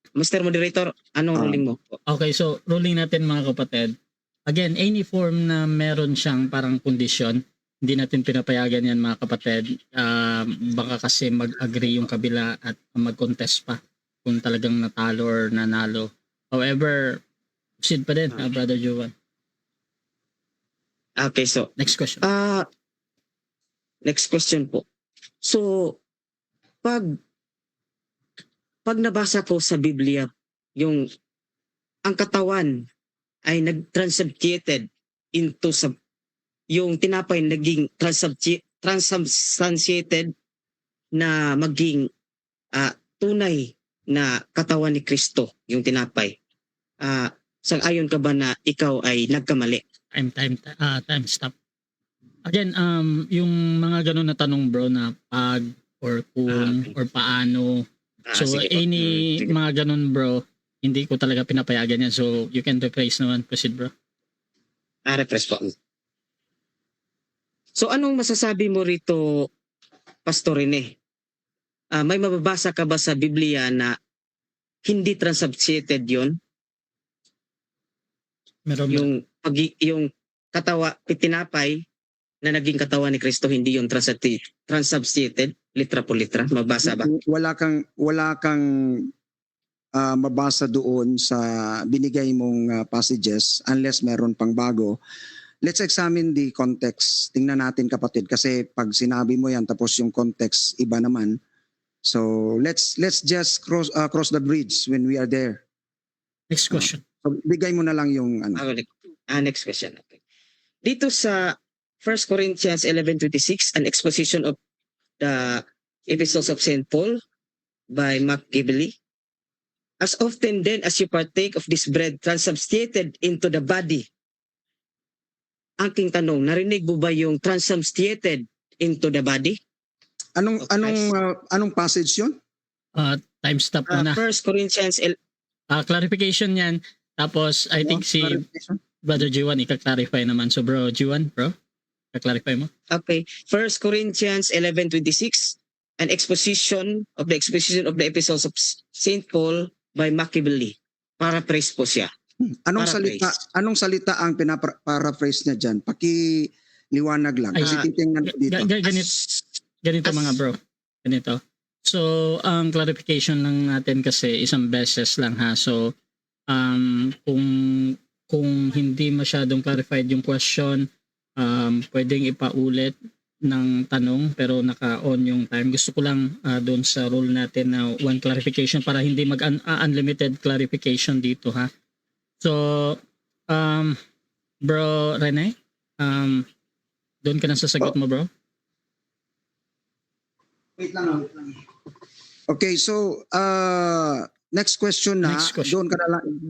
Mr. Moderator, anong ruling mo? Okay, so ruling natin mga kapatid. Again, any form na meron siyang parang kondisyon, hindi natin pinapayagan yan mga kapatid. Baka kasi mag-agree yung kabila at mag-contest pa kung talagang natalo or nanalo. However, proceed pa din, Brother Jovan. Okay, so Next question. next question po. So, pag nabasa ko sa Biblia, ang katawan ay nag-transubstantiated into yung tinapay naging transubstantiated na maging tunay na katawan ni Kristo, yung tinapay. Sang-ayon ka ba na ikaw ay nagkamali? Time stop. Again, yung mga ganun na tanong bro na pag or kung Okay. or paano. So Sige po. any Sige. mga ganun bro, hindi ko talaga pinapayagan yan. So you can rephrase naman. Proceed bro. Refresh po. So anong masasabi mo rito, Pastor Rene? May mababasa ka ba sa Biblia na hindi transubstantiated yon? Meron Yung tinapay na naging katawan ni Kristo, hindi yung transubstantiated, litra po litra. Mabasa ba? Wala kang mabasa doon sa binigay mong passages unless meron pang bago. Let's examine the context. Tingnan natin kapatid kasi pag sinabi mo yan tapos yung context iba naman. So let's just cross the bridge when we are there. next question. So, bigay mo na lang yung Next question. Okay. Dito sa 1 Corinthians 11:26, an exposition of the epistles of St. Paul by Mark Gibeley. As often then as you partake of this bread transubstantiated into the body. Aking tanong, narinig mo ba yung transubstantiated into the body? Anong passage yun? Time stop muna. 1 Corinthians Clarification yan. Tapos I think si Clarification? Brother G1 ika-clarify naman. So bro, G1 bro, ika-clarify mo. Okay, 1 Corinthians 11:26, an exposition of the epistles of St. Paul by Machiavelli. Paraphrase po siya. Anong salita ang pinaparaphrase niya diyan? Paki-liwanag lang kasi titingnan ko dito. Ganito mga bro. Ganito. So, ang clarification lang natin kasi isang beses lang ha. So, kung hindi masyadong clarified yung question, pwedeng ipaulit ng tanong pero naka-on yung time. Gusto ko lang doon sa rule natin na one clarification para hindi unlimited clarification dito ha. So, bro Rene, doon ka na sa sagot mo bro. Wait lang. Okay, so next question na, Next question.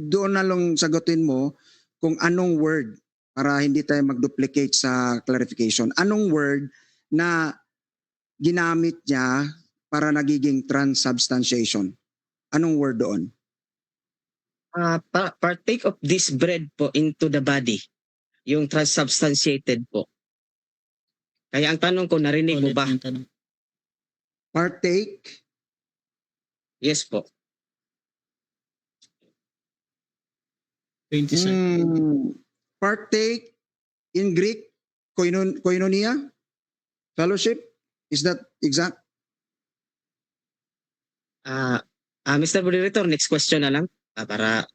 doon na lang sagutin mo kung anong word para hindi tayo mag-duplicate sa clarification. Anong word na ginamit niya para nagiging transubstantiation? Anong word doon? Partake of this bread po into the body. Yung transubstantiated po. Kaya ang tanong ko, narinig mo Ulit ba? yung tanong. Partake, Yes po. 20 seconds. partake in Greek, koinonia, fellowship, is that exact? Mr. Moderator, next question na lang. Para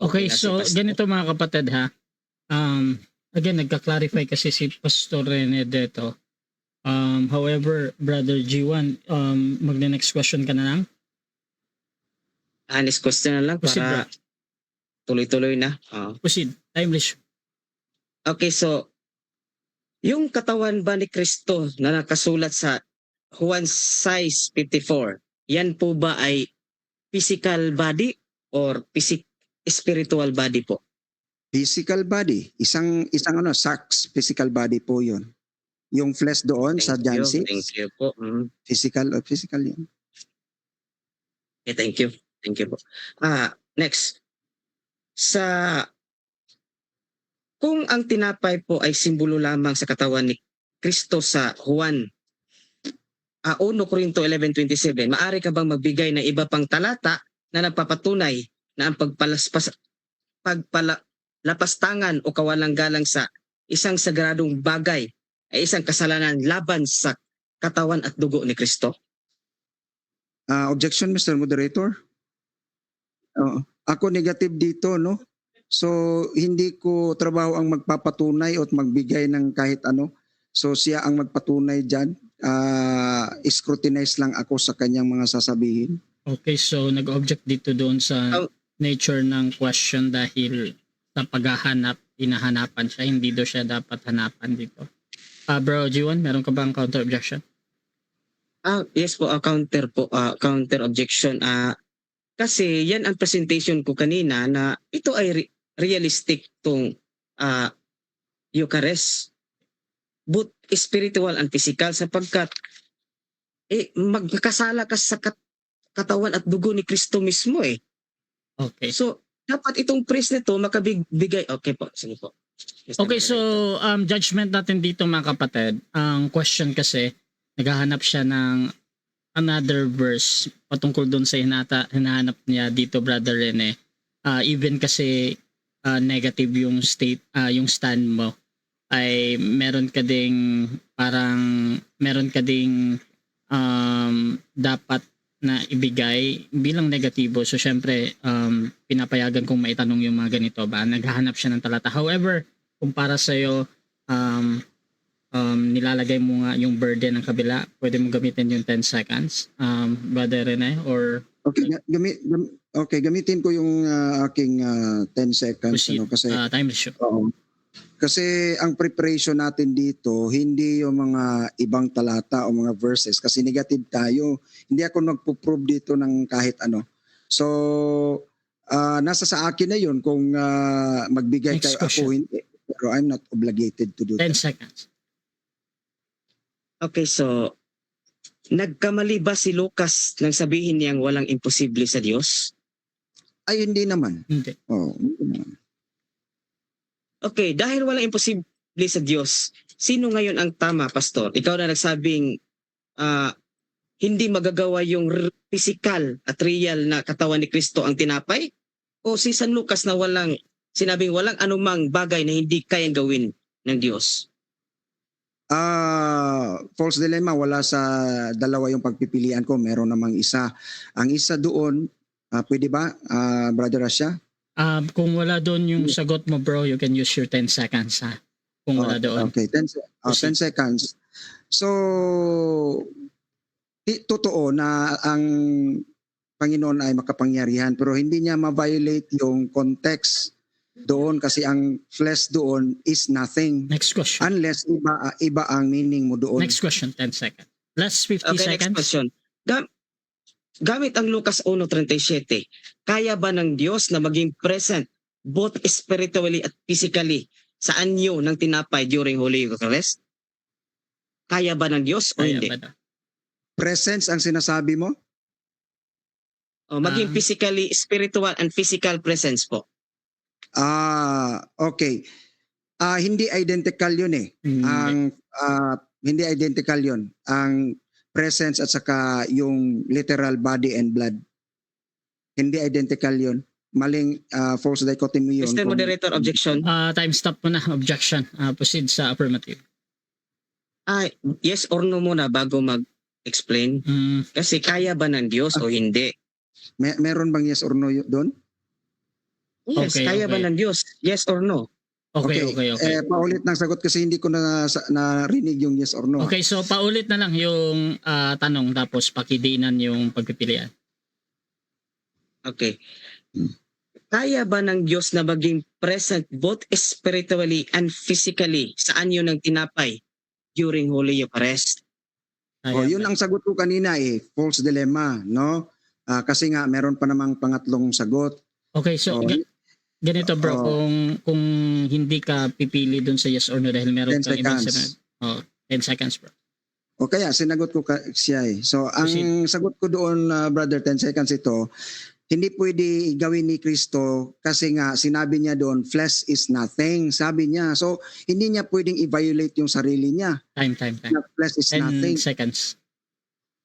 Okay, na si so Pastor. ganito mga kapatid ha. Again, nagka-clarify kasi si Pastor Rene dito. However, Brother G1, magne-next question ka na lang. Next question na lang Proceed, para tuloy-tuloy na. Proceed. Time issue. Okay, so yung katawan ba ni Kristo na nakasulat sa Juan 6:54, yan po ba ay physical body or spiritual body po? Physical body. Isang sax, physical body po yun. Yung flesh doon sa John 6, Thank you po. physical yun. Okay, thank you. Thank you po. Next. Kung ang tinapay po ay simbolo lamang sa katawan ni Kristo sa Juan 1 Corinto 11:27, maaari ka bang magbigay ng iba pang talata na nagpapatunay na ang pagpalapastangan o kawalang galang sa isang sagradong bagay ay isang kasalanan laban sa katawan at dugo ni Kristo? Objection, Mr. Moderator? Ako negative dito, no? So, hindi ko trabaho ang magpapatunay o magbigay ng kahit ano. So, siya ang magpatunay dyan. Scrutinize lang ako sa kanyang mga sasabihin. Okay, so nag-object dito doon sa nature ng question dahil sa paghahanap, hinahanapan siya. Hindi daw siya dapat hanapan dito. Bro G1, meron ka bang counter objection? Yes po, counter objection. Kasi yan ang presentation ko kanina na ito ay realistic tong Eucharist, both spiritual and physical, sapagkat magkakasala ka sa katawan at dugo ni Kristo mismo eh. Okay. So dapat itong priest nito makabigay. Okay po, sige po. Okay, so judgment natin dito mga kapatid. Ang question kasi, naghahanap siya ng another verse patungkol doon sa hinahanap niya dito, Brother Rene. Even kasi negative yung yung stand mo, ay meron ka ding dapat na ibigay bilang negatibo. So syempre pinapayagan kong maitanong yung mga ganito ba. Naghahanap siya ng talata. However, kung para sa iyo nilalagay mo nga yung burden ng kabila, pwede mo gamitin yung 10 seconds. Brother Rene, or Okay, gamitin ko yung aking 10 seconds. proceed. Kasi Time issue. Kasi ang preparation natin dito, hindi yung mga ibang talata o mga verses kasi negative tayo. Hindi ako nagpo-prove dito ng kahit ano. So, nasa sa akin na yun kung magbigay Next kayo question. ako, hindi. Pero I'm not obligated to do 10 that. seconds. Okay, so nagkamali ba si Lucas nang sabihin niyang walang imposible sa Diyos? Ay, hindi naman. Hindi. Hindi naman. Okay, dahil walang imposible sa Diyos, sino ngayon ang tama, Pastor? Ikaw na nagsabing hindi magagawa yung physical at real na katawan ni Kristo ang tinapay? O si San Lucas na sinabing walang anumang bagay na hindi kayang gawin ng Diyos? False dilemma, wala sa dalawa yung pagpipilian ko. Meron namang isa. Ang isa doon, pwede ba, Brother Rasha? Kung wala doon yung sagot mo, bro, you can use your 10 seconds ha. Kung wala doon. Okay, 10 seconds. So, totoo na ang Panginoon ay makapangyarihan pero hindi niya ma-violate yung context doon kasi ang flesh doon is nothing. Next question. Unless iba ang meaning mo doon. Next question, 10 seconds. Last 50 Okay, seconds. next question. gamit ang Lucas 1:37, kaya ba ng Diyos na maging present both spiritually at physically sa anyo ng tinapay during Holy Eucharist? Kaya ba ng Diyos o Kaya hindi? ba daw? Presence ang sinasabi mo? O, maging Ah. physically, spiritual and physical presence po. Okay. Hindi identical yun eh. Ang hindi identical yun. Ang presence at saka yung literal body and blood. Hindi identical yun. Maling false dichotomy yun. Mr. Moderator, objection. Time stop mo na. Objection. Proceed sa affirmative. Yes or no muna bago mag-explain. Kasi kaya ba ng Diyos o hindi? Meron bang yes or no doon? Yes, Okay, kaya ba okay. ng Diyos? Yes or no? Okay. Paulit ng sagot kasi hindi ko na narinig yung yes or no. Okay, so paulit na lang yung tanong tapos pakidinan yung pagpipilian. Okay. Kaya ba ng Diyos na maging present both spiritually and physically sa anyo ng tinapay during Holy Eucharist? Kaya Yun ba? ang sagot ko kanina eh. False dilemma, no? Kasi nga meron pa namang pangatlong sagot. Okay, so Oh, ganito bro, oh. kung hindi ka pipili dun sa yes or no dahil meron 10 kang ibang seconds. sinabi. 10 seconds bro. O kaya sinagot ko siya eh. So ang Proceed. sagot ko doon brother 10 seconds ito, hindi pwede gawin ni Kristo kasi nga sinabi niya doon flesh is nothing, sabi niya. So hindi niya pwedeng i-violate yung sarili niya. Time. Na flesh is 10 nothing. seconds.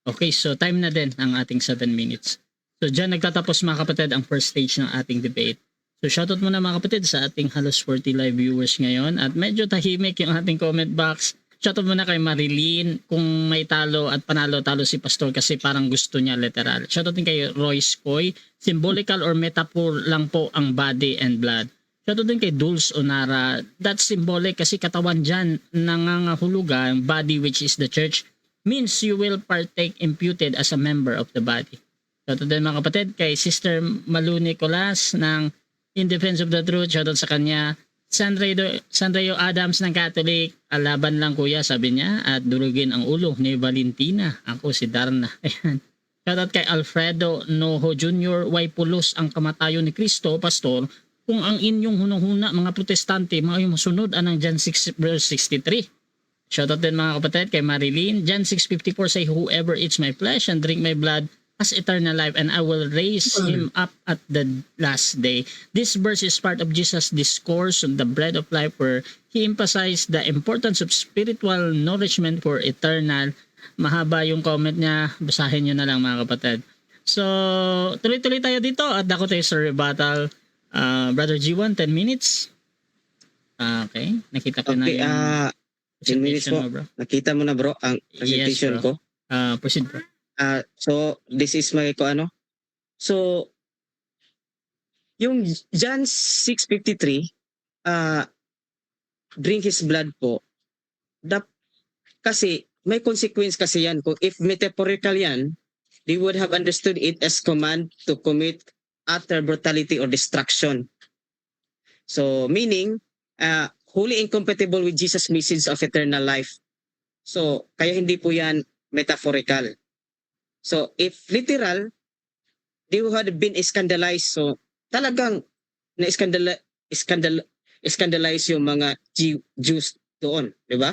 Okay, so time na din ang ating 7 minutes. So dyan nagtatapos mga kapatid ang first stage ng ating debate. So shoutout muna mga kapatid sa ating halos 40 live viewers ngayon at medyo tahimik yung ating comment box. Shoutout muna kay Marilyn kung may talo at panalo-talo si Pastor kasi parang gusto niya literal. Shoutout din kay Royce Coy, symbolical or metaphor lang po ang body and blood. Shoutout din kay Dulce Onara, that's symbolic kasi katawan dyan nangangahulugan, body which is the church, means you will partake imputed as a member of the body. Shoutout din mga kapatid kay Sister Malu Nicolas ng In Defense of the Truth, shoutout sa kanya. Sanrayo Adams ng Catholic, alaban lang kuya sabi niya at durugin ang ulo ni Valentina. Ako si Darna. Ayan. Shoutout kay Alfredo Noho Jr. Why pulos ang kamatayon ni Kristo, Pastor, kung ang inyong hunong-huna mga protestante mga masunod anang John 6 verse 63. Shoutout din mga kapatid kay Marilyn. John 6:54 say, whoever eats my flesh and drink my blood has eternal life and I will raise him up at the last day. This verse is part of Jesus' discourse on the bread of life where he emphasized the importance of spiritual nourishment for eternal. Mahaba yung comment niya. Basahin nyo na lang mga kapatid. So, tuloy-tuloy tayo dito at ako tayo sa rebuttal. Brother G1, 10 minutes. Okay. Nakita ko na Okay, yung 10 minutes presentation po. mo, bro. Nakita mo na bro ang presentation Yes, bro. ko. Proceed, bro. So this is my So yung John 6:53 drink his blood po. Kasi may consequence kasi yan. Kung if metaphorical yan, they would have understood it as command to commit utter brutality or destruction. So meaning wholly incompatible with Jesus' message of eternal life. So kaya hindi po yan metaphorical. So if literal, they would have been scandalized. So talagang na-scandalize yung mga Jews doon, di ba?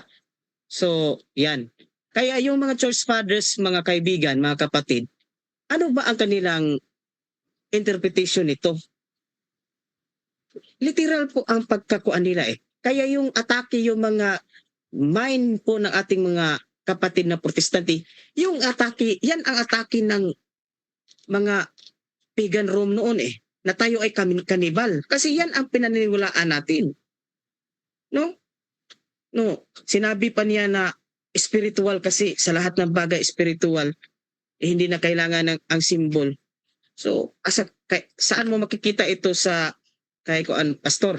So yan. Kaya yung mga church fathers, mga kaibigan, mga kapatid, ano ba ang kanilang interpretation nito? Literal po ang pagkakuan nila eh. Kaya yung atake, yung mga mind po ng ating mga kapatid na protestante, yung atake, yan ang atake ng mga pagan Rome noon eh, na tayo ay kanibal. Kasi yan ang pinaniniwalaan natin. No? Sinabi pa niya na spiritual kasi sa lahat ng bagay spiritual, hindi na kailangan ng ang symbol. So, saan mo makikita ito sa kay kuan pastor?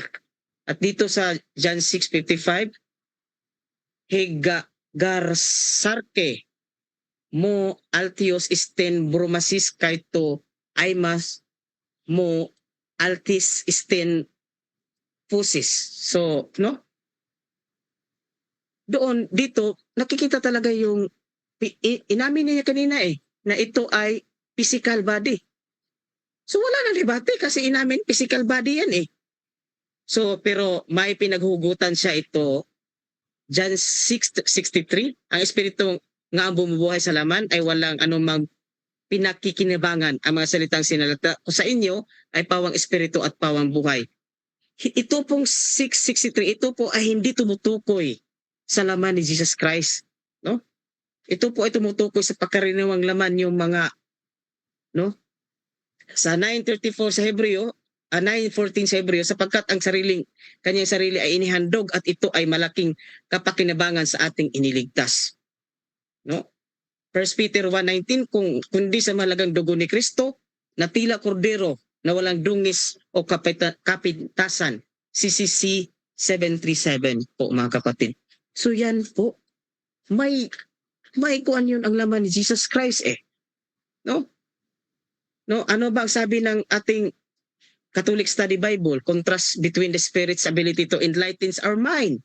At dito sa John 6:55, Garsarke mo altios isten bromasis kaito aimas mo altis isten pusis. So, no? Doon, dito, nakikita talaga yung inamin niya kanina eh, na ito ay physical body. So wala na debate kasi inamin physical body yan eh. So pero may pinaghugutan siya ito John 6:63, ang espiritu nga ang bumubuhay sa laman ay walang anumang pinakikinabangan ang mga salitang sinalata ko sa inyo ay pawang espiritu at pawang buhay. Ito pong 6:63, ito po ay hindi tumutukoy sa laman ni Jesus Christ, no? Ito po ay tumutukoy sa pagkaraniwang laman yung mga, no? Sa 9:34 sa Hebreo, 9:14 sa Hebreo, sapagkat ang kanyang sarili ay inihandog at ito ay malaking kapakinabangan sa ating iniligtas. No? 1 Peter 1:19, kundi sa malagang dugo ni Kristo na tila kordero na walang dungis o kapintasan. CCC 737 po mga kapatid. So yan po, may kuan yun ang laman ni Jesus Christ eh. No? No, ano ba ang sabi ng ating Catholic Study Bible? Contrast between the Spirit's ability to enlighten our mind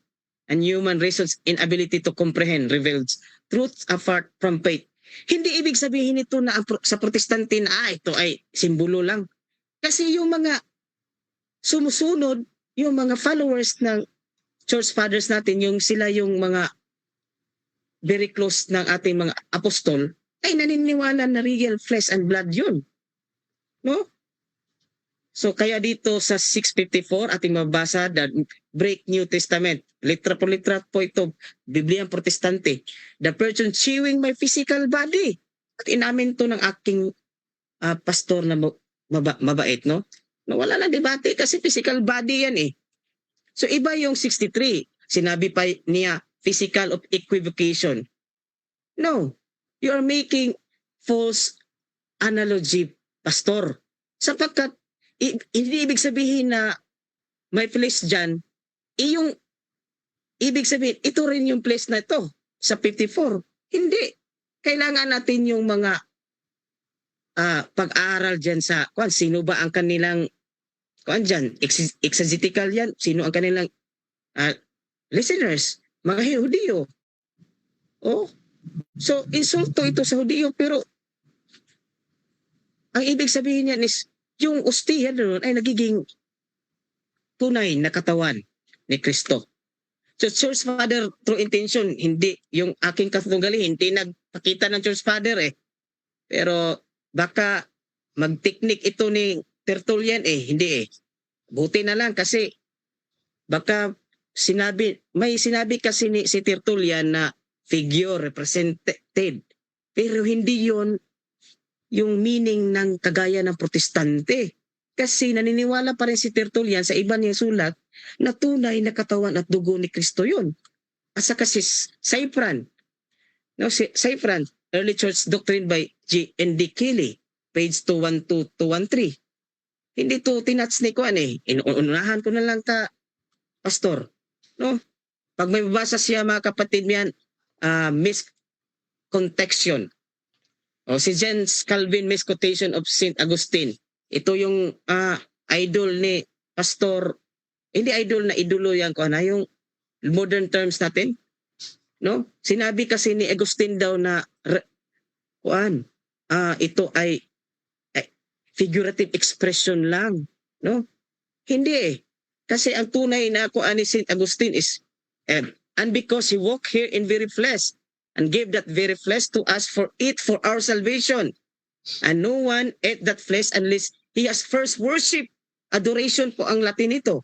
and human reason's inability to comprehend reveals truth apart from faith. Hindi ibig sabihin ito na sa protestante na ito ay simbolo lang. Kasi yung mga sumusunod, yung mga followers ng church fathers natin, yung sila yung mga very close ng ating mga apostol, ay naniniwala na real flesh and blood yun. No? So kaya dito sa 654 ating mabasa the break New Testament. Litra po ito, Bibliang Protestante. The person chewing my physical body. At inamin to ng aking pastor na mabait, no? No, wala na debate kasi physical body yan eh. So iba yung 63. Sinabi pa niya physical of equivocation. No. You are making false analogy, pastor. Sapagkat hindi ibig sabihin na may flesh dyan, yung ibig sabihin, ito rin yung place na ito sa 54. Hindi. Kailangan natin yung mga pag-aaral dyan sa, sino ba ang kanilang, dyan, exegetical yan, sino ang kanilang listeners, mga Hudiyo. Oh, so insulto ito sa Hudiyo, pero ang ibig sabihin yan is, yung ostiya doon ay nagiging tunay na katawan ni Kristo. So Church Father true intention, hindi yung aking katunggali, hindi nagpakita ng Church Father eh. Pero baka mag-technique ito ni Tertullian eh, hindi eh. Buti na lang kasi baka may sinabi kasi si Tertullian na figure represented. Pero hindi yon yung meaning ng kagaya ng protestante. Kasi naniniwala pa rin si Tertullian sa iba niyang sulat na tunay na katawan at dugo ni Kristo yun. At saka si Cyprian, no, Cyprian, Early Church Doctrine by G.N.D. Kelly, page 212-213. Hindi to tinats ni Kuan eh. Inuunahan ko na lang ka, pastor. No? Pag may babasa siya mga kapatid niyan, miscontection. O si Jens Calvin Misquotation of St. Augustine. Ito yung idol ni pastor, hindi idol na idolo yan ko na yung modern terms natin. No? Sinabi kasi ni Augustine daw na ito ay figurative expression lang, no? Hindi eh. Kasi ang tunay na ni St. Augustine is and because he walked here in very flesh and gave that very flesh to us for our salvation. And no one ate that flesh unless he has first worship. Adoration po ang Latin nito.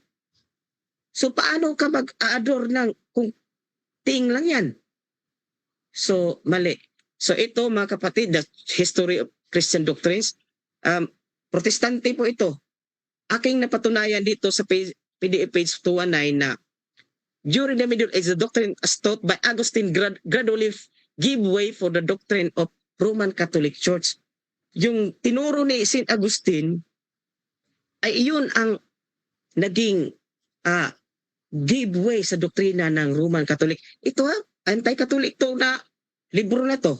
So paano ka mag-adore ng kung ting lang yan? So mali. So ito mga kapatid, the history of Christian doctrines, protestante po ito. Aking napatunayan dito sa PDF page 219 na during the Middle Ages, the doctrine as taught by Augustine gradually give way for the doctrine of Roman Catholic Church. Yung tinuro ni St. Augustine ay iyon ang naging give way sa doktrina ng Roman Catholic. Ito anti-Catholic to na libro na to.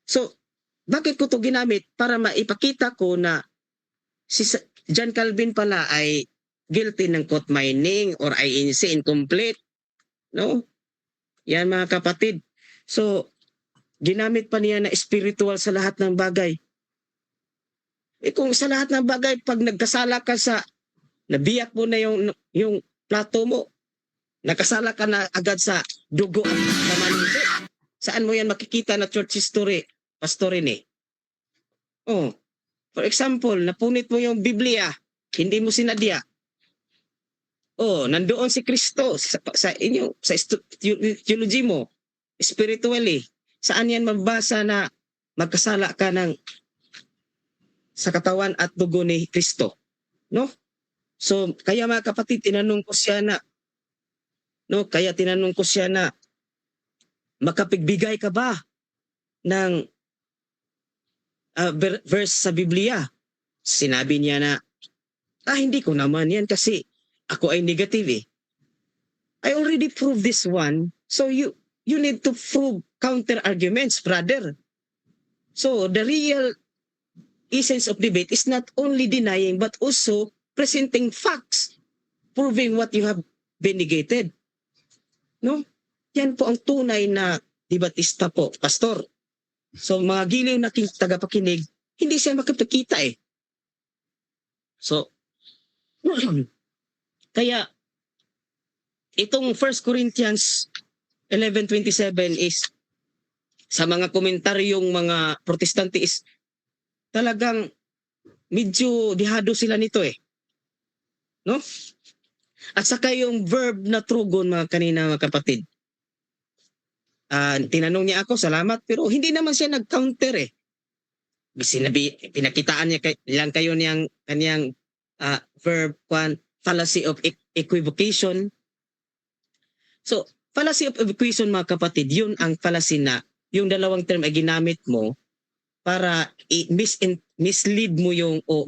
So, bakit ko to ginamit? Para maipakita ko na si John Calvin pala ay guilty ng court mining or INC incomplete. No? Yan mga kapatid. So, ginamit pa niya na spiritual sa lahat ng bagay. Kung sa lahat ng bagay, pag nagkasala ka sa, nabiyak mo na yung plato mo, nakasala ka na agad sa dugo at laman nito. Saan mo yan makikita na church history, pastorin eh? Oh, for example, napunit mo yung Biblia, hindi mo sinadya. Oh, nandoon si Kristo sa inyo, sa theology mo, spiritually. Saan yan mabasa na magkasala ka sa katawan at dugo ni Kristo? No? So, kaya mga kapatid, tinanong ko siya na, makapigbigay ka ba ng verse sa Biblia? Sinabi niya na, hindi ko naman yan kasi ako ay negative eh. I already proved this one, so you need to prove counter arguments, brother. So the real essence of debate is not only denying but also presenting facts, proving what you have been negated. No? Yan po ang tunay na debatista po, pastor. So mga giliw na tagapakinig, hindi siya makapagkita eh. So, kaya itong 1 Corinthians 11:27 is sa mga komentaryong mga protestante is talagang medyo dihado sila nito eh. No? At saka yung verb na trugon mga kanina mga kapatid. Tinanong niya ako, salamat, pero hindi naman siya nag-counter eh. Pinakitaan niya lang kayo niyang kanyang verb fallacy of equivocation. So, fallacy of equivocation mga kapatid, yun ang fallacy na yung dalawang term ay ginamit mo para mislead mo yung o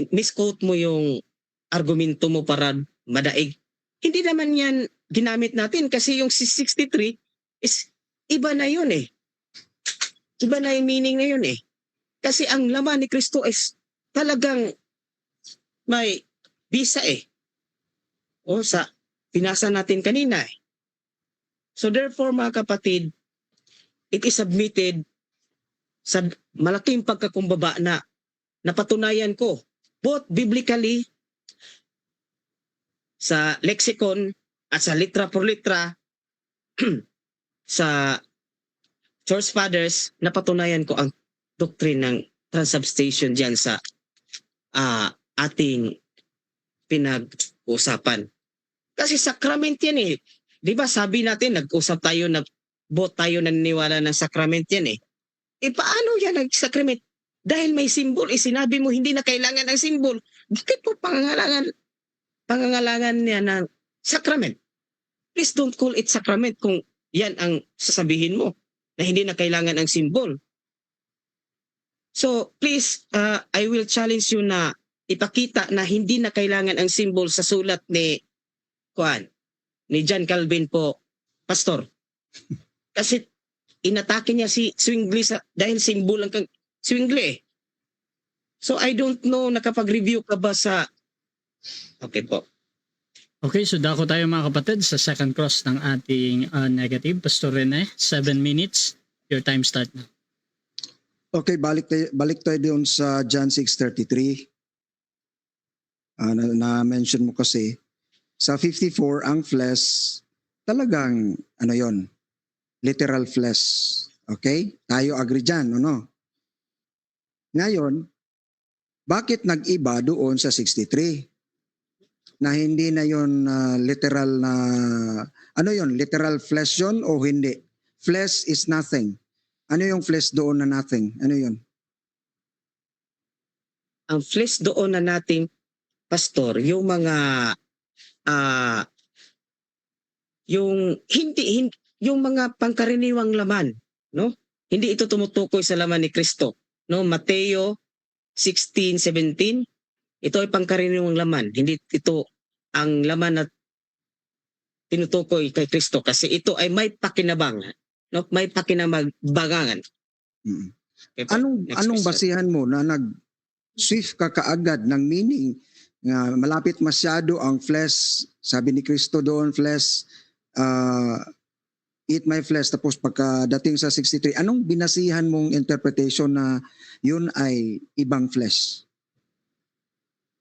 misquote mo yung argumento mo para madaig. Hindi naman yan ginamit natin kasi yung 63 is iba na yun eh. Iba na yung meaning na yun eh. Kasi ang laman ni Kristo is talagang may bisa eh. O sa pinasa natin kanina eh. So therefore mga kapatid, it is submitted sa malaking pagkakumbaba na napatunayan ko both biblically sa lexicon at sa litra por litra sa Church Fathers, napatunayan ko ang doctrine ng transubstantiation diyan sa ating pinag-usapan. Kasi sacrament yan eh. Di ba sabi natin, nag-usap tayo, both tayo naniniwala ng sacrament yan eh. Paano yan nag-sacrament? Dahil may symbol, sinabi mo hindi na kailangan ng symbol. Bakit po pangangalangan niya ng sacrament? Please don't call it sacrament kung yan ang sasabihin mo na hindi na kailangan ng symbol. So please, I will challenge you na ipakita na hindi na kailangan ang symbol sa sulat ni John Calvin po, pastor. Kasi inatake niya si Zwingli dahil symbol ang Zwingli eh. So I don't know, nakapag-review ka ba sa... Okay po. Okay, so dako tayo mga kapatid sa second cross ng ating negative. Pastor Rene, 7 minutes. Your time start na. Okay, balik tayo doon sa John 6:33. Na-mention mo kasi, sa 54, ang flesh, talagang, yon, literal flesh. Okay? Tayo agree dyan, ano? Ngayon, bakit nag-iba doon sa 63? Na hindi na yon literal na, literal flesh yon o hindi? Flesh is nothing. Ano yung flesh doon na nothing? Ano yon? Ang flesh doon na nating pastor, yung mga yung mga pangkaraniwang laman, no? Hindi ito tumutukoy sa laman ni Kristo, no? Mateo 16:17, ito ay pangkaraniwang laman, hindi ito ang laman na tinutukoy kay Kristo kasi ito ay may pakinabang, no? May pakinabang. Okay, anong basihan mo na nag-swift ka kaagad ng meaning nga malapit masyado ang flesh, sabi ni Kristo doon, flesh eat my flesh, tapos pagkadating sa 63, anong binasihan mong interpretation na yun ay ibang flesh?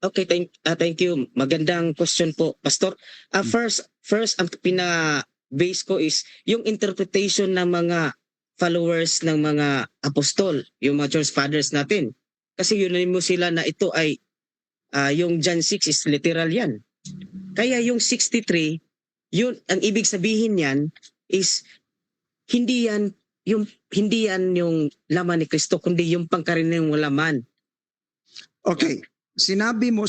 Okay, thank you. Magandang question po, Pastor. First ang pina-base ko is yung interpretation ng mga followers ng mga apostol, yung mga church fathers natin. Kasi yun mo sila na ito ay yung John 6 is literal yan. Kaya yung 63, yun ang ibig sabihin niyan is hindi yan yung laman ni Kristo, kundi yung pangkaraniwang laman. Okay. Sinabi mo,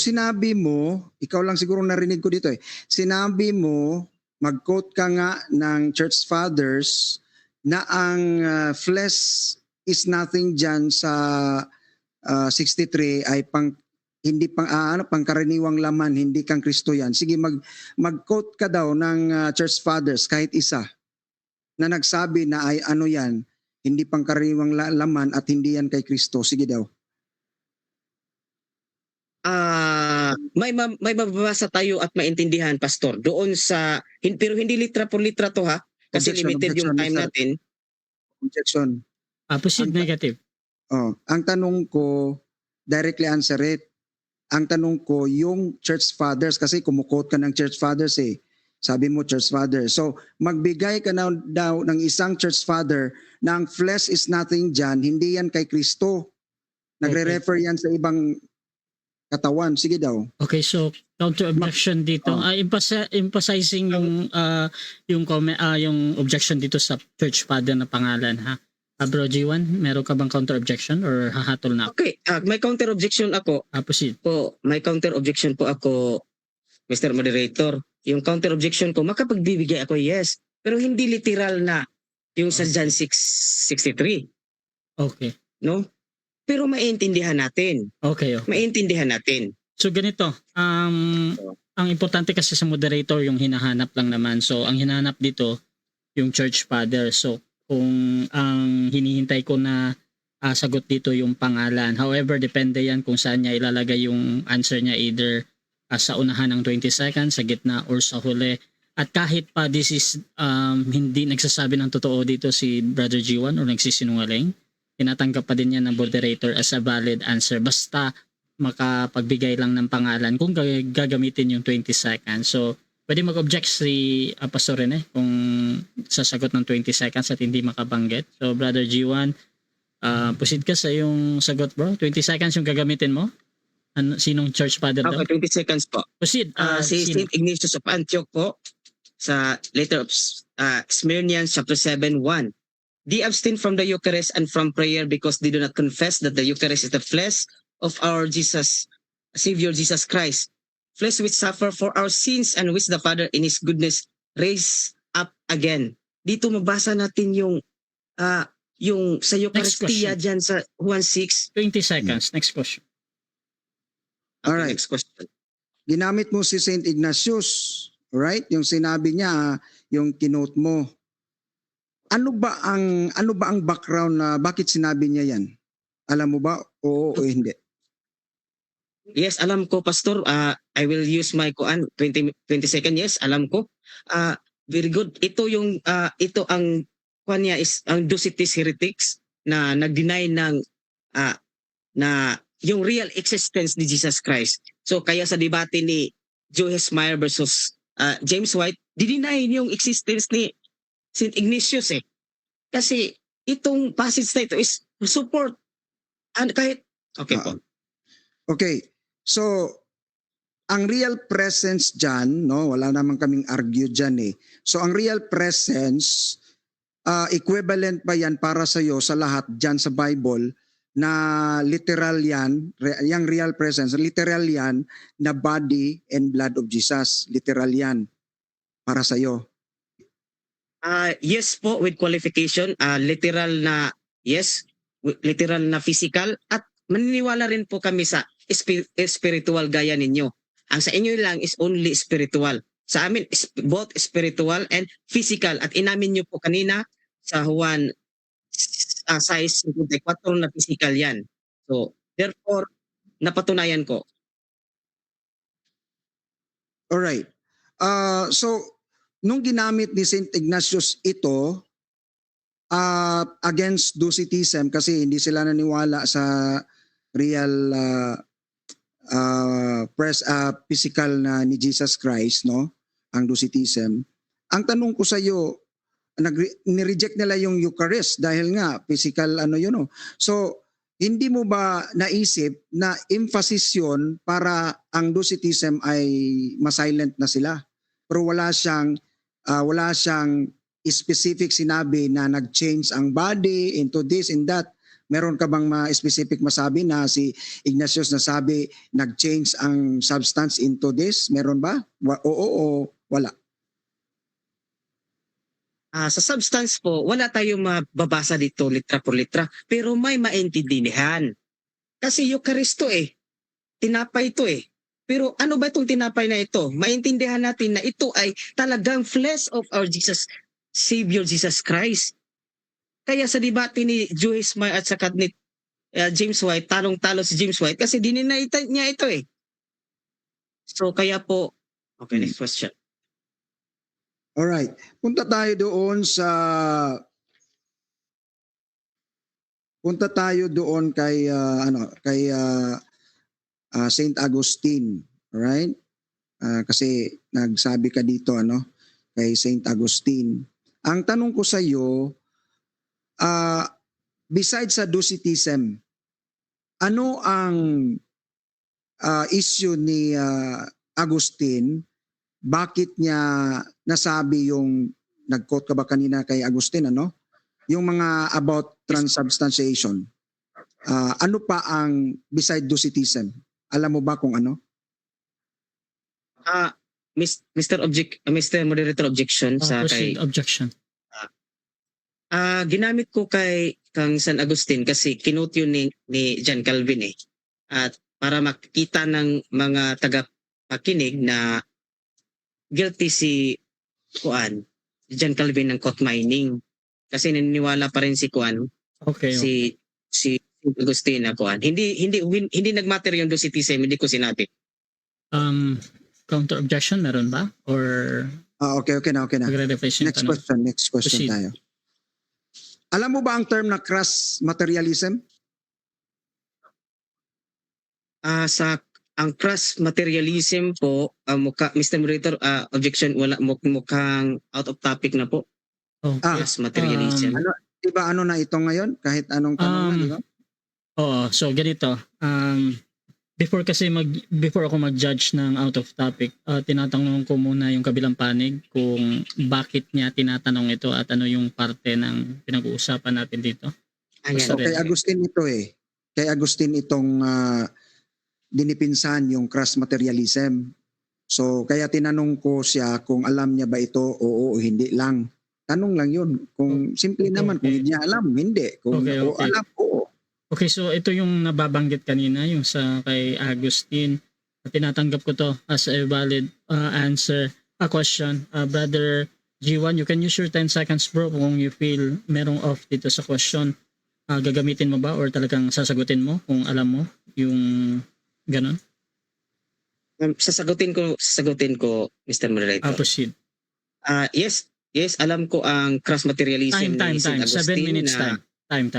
ikaw lang siguro narinig ko dito eh. Sinabi mo, mag-quote ka nga ng church fathers na ang flesh is nothing dyan sa 63 ay hindi pangkaraniwang laman, hindi kang Kristo yan. Sige, mag-quote ka daw ng church fathers kahit isa na nagsabi na ay ano yan, hindi pangkaraniwang laman at hindi yan kay Kristo. Sige daw. May mababasa tayo at maintindihan, Pastor, doon sa pero hindi litra por litra to ha, kasi limited yung time natin. Objection. Opposite, negative. Ang tanong ko, directly answer it. Ang tanong ko, yung church fathers, kasi kumukote ka ng church fathers eh. Sabi mo church father. So, magbigay ka na daw ng isang church father na ang flesh is nothing dyan, hindi yan kay Kristo. Nagre-refer yan sa ibang katawan. Sige daw. Okay, so counter objection dito. Emphasizing yung comment, yung objection dito sa church father na pangalan ha. Bro G1, meron ka bang counter objection or hahatol na ako? Okay, may counter objection ako. Proceed. May counter objection po ako, Mr. Moderator. Yung counter objection ko, makapagbibigay ako, yes. Pero hindi literal na yung sa John 6:63. Okay. No? Pero maintindihan natin. Okay. Maintindihan natin. So ganito, ang importante kasi sa moderator yung hinahanap lang naman. So ang hinahanap dito yung church father. So kung ang hinihintay ko na sagot dito yung pangalan. However, depende yan kung saan niya ilalagay yung answer niya, either sa unahan ng 20 seconds, sa gitna, or sa huli. At kahit pa this is hindi nagsasabi ng totoo dito si Brother G1 o nagsisinungaling, tinatanggap pa din yan ng moderator as a valid answer. Basta makapagbigay lang ng pangalan kung gagamitin yung 20 seconds. So, pwede mag-object si Pastor Rene kung sasagot ng 20 seconds at hindi makabanggit. So, Brother G1, proceed ka sa yung sagot, bro. 20 seconds yung gagamitin mo. Sinong church father daw? Okay, 20 seconds po. Proceed. Si St. Ignatius of Antioch po, sa letter of Smyrnians chapter 7:1. They abstain from the Eucharist and from prayer because they do not confess that the Eucharist is the flesh of our Savior Jesus Christ, flesh which suffer for our sins and which the Father in His goodness raised up again. Dito mabasa natin yung sa Eucharistia dyan sa Juan 6. 20 seconds. Next question. Okay, Alright. next question. Ginamit mo si St. Ignatius, right? Yung sinabi niya, yung kinote mo. Ano ba ang background na bakit sinabi niya yan? Alam mo ba? Oo o hindi? Yes, alam ko, Pastor. I will use my 20 second. Yes, alam ko. Very good. Ito ang niya is ang Ducitis Heretics na nag-deny ng na yung real existence ni Jesus Christ. So kaya sa debate ni Joe Hesmeyer versus James White, deny yung existence ni St. Ignatius eh. Kasi itong passage na ito is support. Kahit, okay po. Okay. So, ang real presence dyan, no, wala naman kaming argue dyan eh. So, ang real presence, equivalent ba yan para sa iyo sa lahat dyan sa Bible na literal yan, yung real presence, literal yan na body and blood of Jesus. Literal yan para sa iyo. Yes po, with qualification. Literal na, yes, literal na physical. At maniniwala rin po kami sa spiritual gaya ninyo. Ang sa inyo lang is only spiritual. Sa amin, both spiritual and physical. At inamin nyo po kanina sa Juan size 54 na physical yan. So, therefore, napatunayan ko. Alright. So, nung ginamit ni St. Ignatius ito against Docetism kasi hindi sila naniwala sa real physical na ni Jesus Christ, no? Ang Docetism. Ang tanong ko sa iyo, ni-reject nila yung Eucharist dahil nga physical ano yun, no? So, hindi mo ba naisip na emphasis yun para ang Docetism ay masilent na sila? Pero wala siyang specific sinabi na nag-change ang body into this and that. Meron ka bang specific masabi na si Ignatius nasabi nag-change ang substance into this? Meron ba? Oo o wala? Sa substance po, wala tayong mababasa dito litra por litra, pero may maintindihan. Kasi Eucharisto tinapay ito Pero ano ba itong tinapay na ito? Maintindihan natin na ito ay talagang flesh of our Savior Jesus Christ. Kaya sa debate ni Joyce May at saka ni James White, talong-talo si James White kasi dininay niya ito So kaya po, okay, next question. Alright. Punta tayo doon kay Saint Augustine, alright? Kasi nagsabi ka dito kay Saint Augustine. Ang tanong ko sa iyo, besides sa Docetism, ano ang issue ni Augustine? Bakit niya nasabi yung nag-quote ka ba kanina kay Augustine yung mga about transubstantiation? Ano pa ang beside Docetism? Alam mo ba kung ano? Mr. Moderator, objection sa kay objection. Ginamit ko kay kang San Agustin kasi kinote yun ni John Calvin at para makita ng mga tagapakinig na guilty si John Calvin ng court mining kasi naniniwala pa rin si Okay. si Agustin na hindi nagmatter yung Docetism, hindi ko sinabi. Counter objection meron ba or Okay na. magre-refresh yung Next question Proceed. tayo. Alam mo ba ang term na crass materialism? Ang crass materialism po, Mr. Moderator, objection, wala, mukhang out of topic na po. Crass materialism. Diba na ito ngayon? Kahit anong tanong na, di ba? Oo, so ganito. Before ako mag-judge ng out of topic, tinatanong ko muna yung kabilang panig kung bakit niya tinatanong ito at ano yung parte ng pinag-uusapan natin dito. Ayan. So kay Agustin ito Kay Agustin itong dinipinsan yung crass materialism. So kaya tinanong ko siya kung alam niya ba ito, oo o hindi lang. Tanong lang yun. Kung simple naman, kung hindi niya alam, hindi. Kung alam, oo. Okay, so ito yung nababanggit kanina, yung sa kay Agustin. Tinatanggap ko to as a valid question. Brother G1, you can use your 10 seconds bro kung you feel merong off dito sa question. Gagamitin mo ba or talagang sasagutin mo kung alam mo yung ganon? Sasagutin ko, Mr. Moderator. Proceed. Yes, alam ko ang crass materialism Time. ni St. 7 Agustin minutes na, time.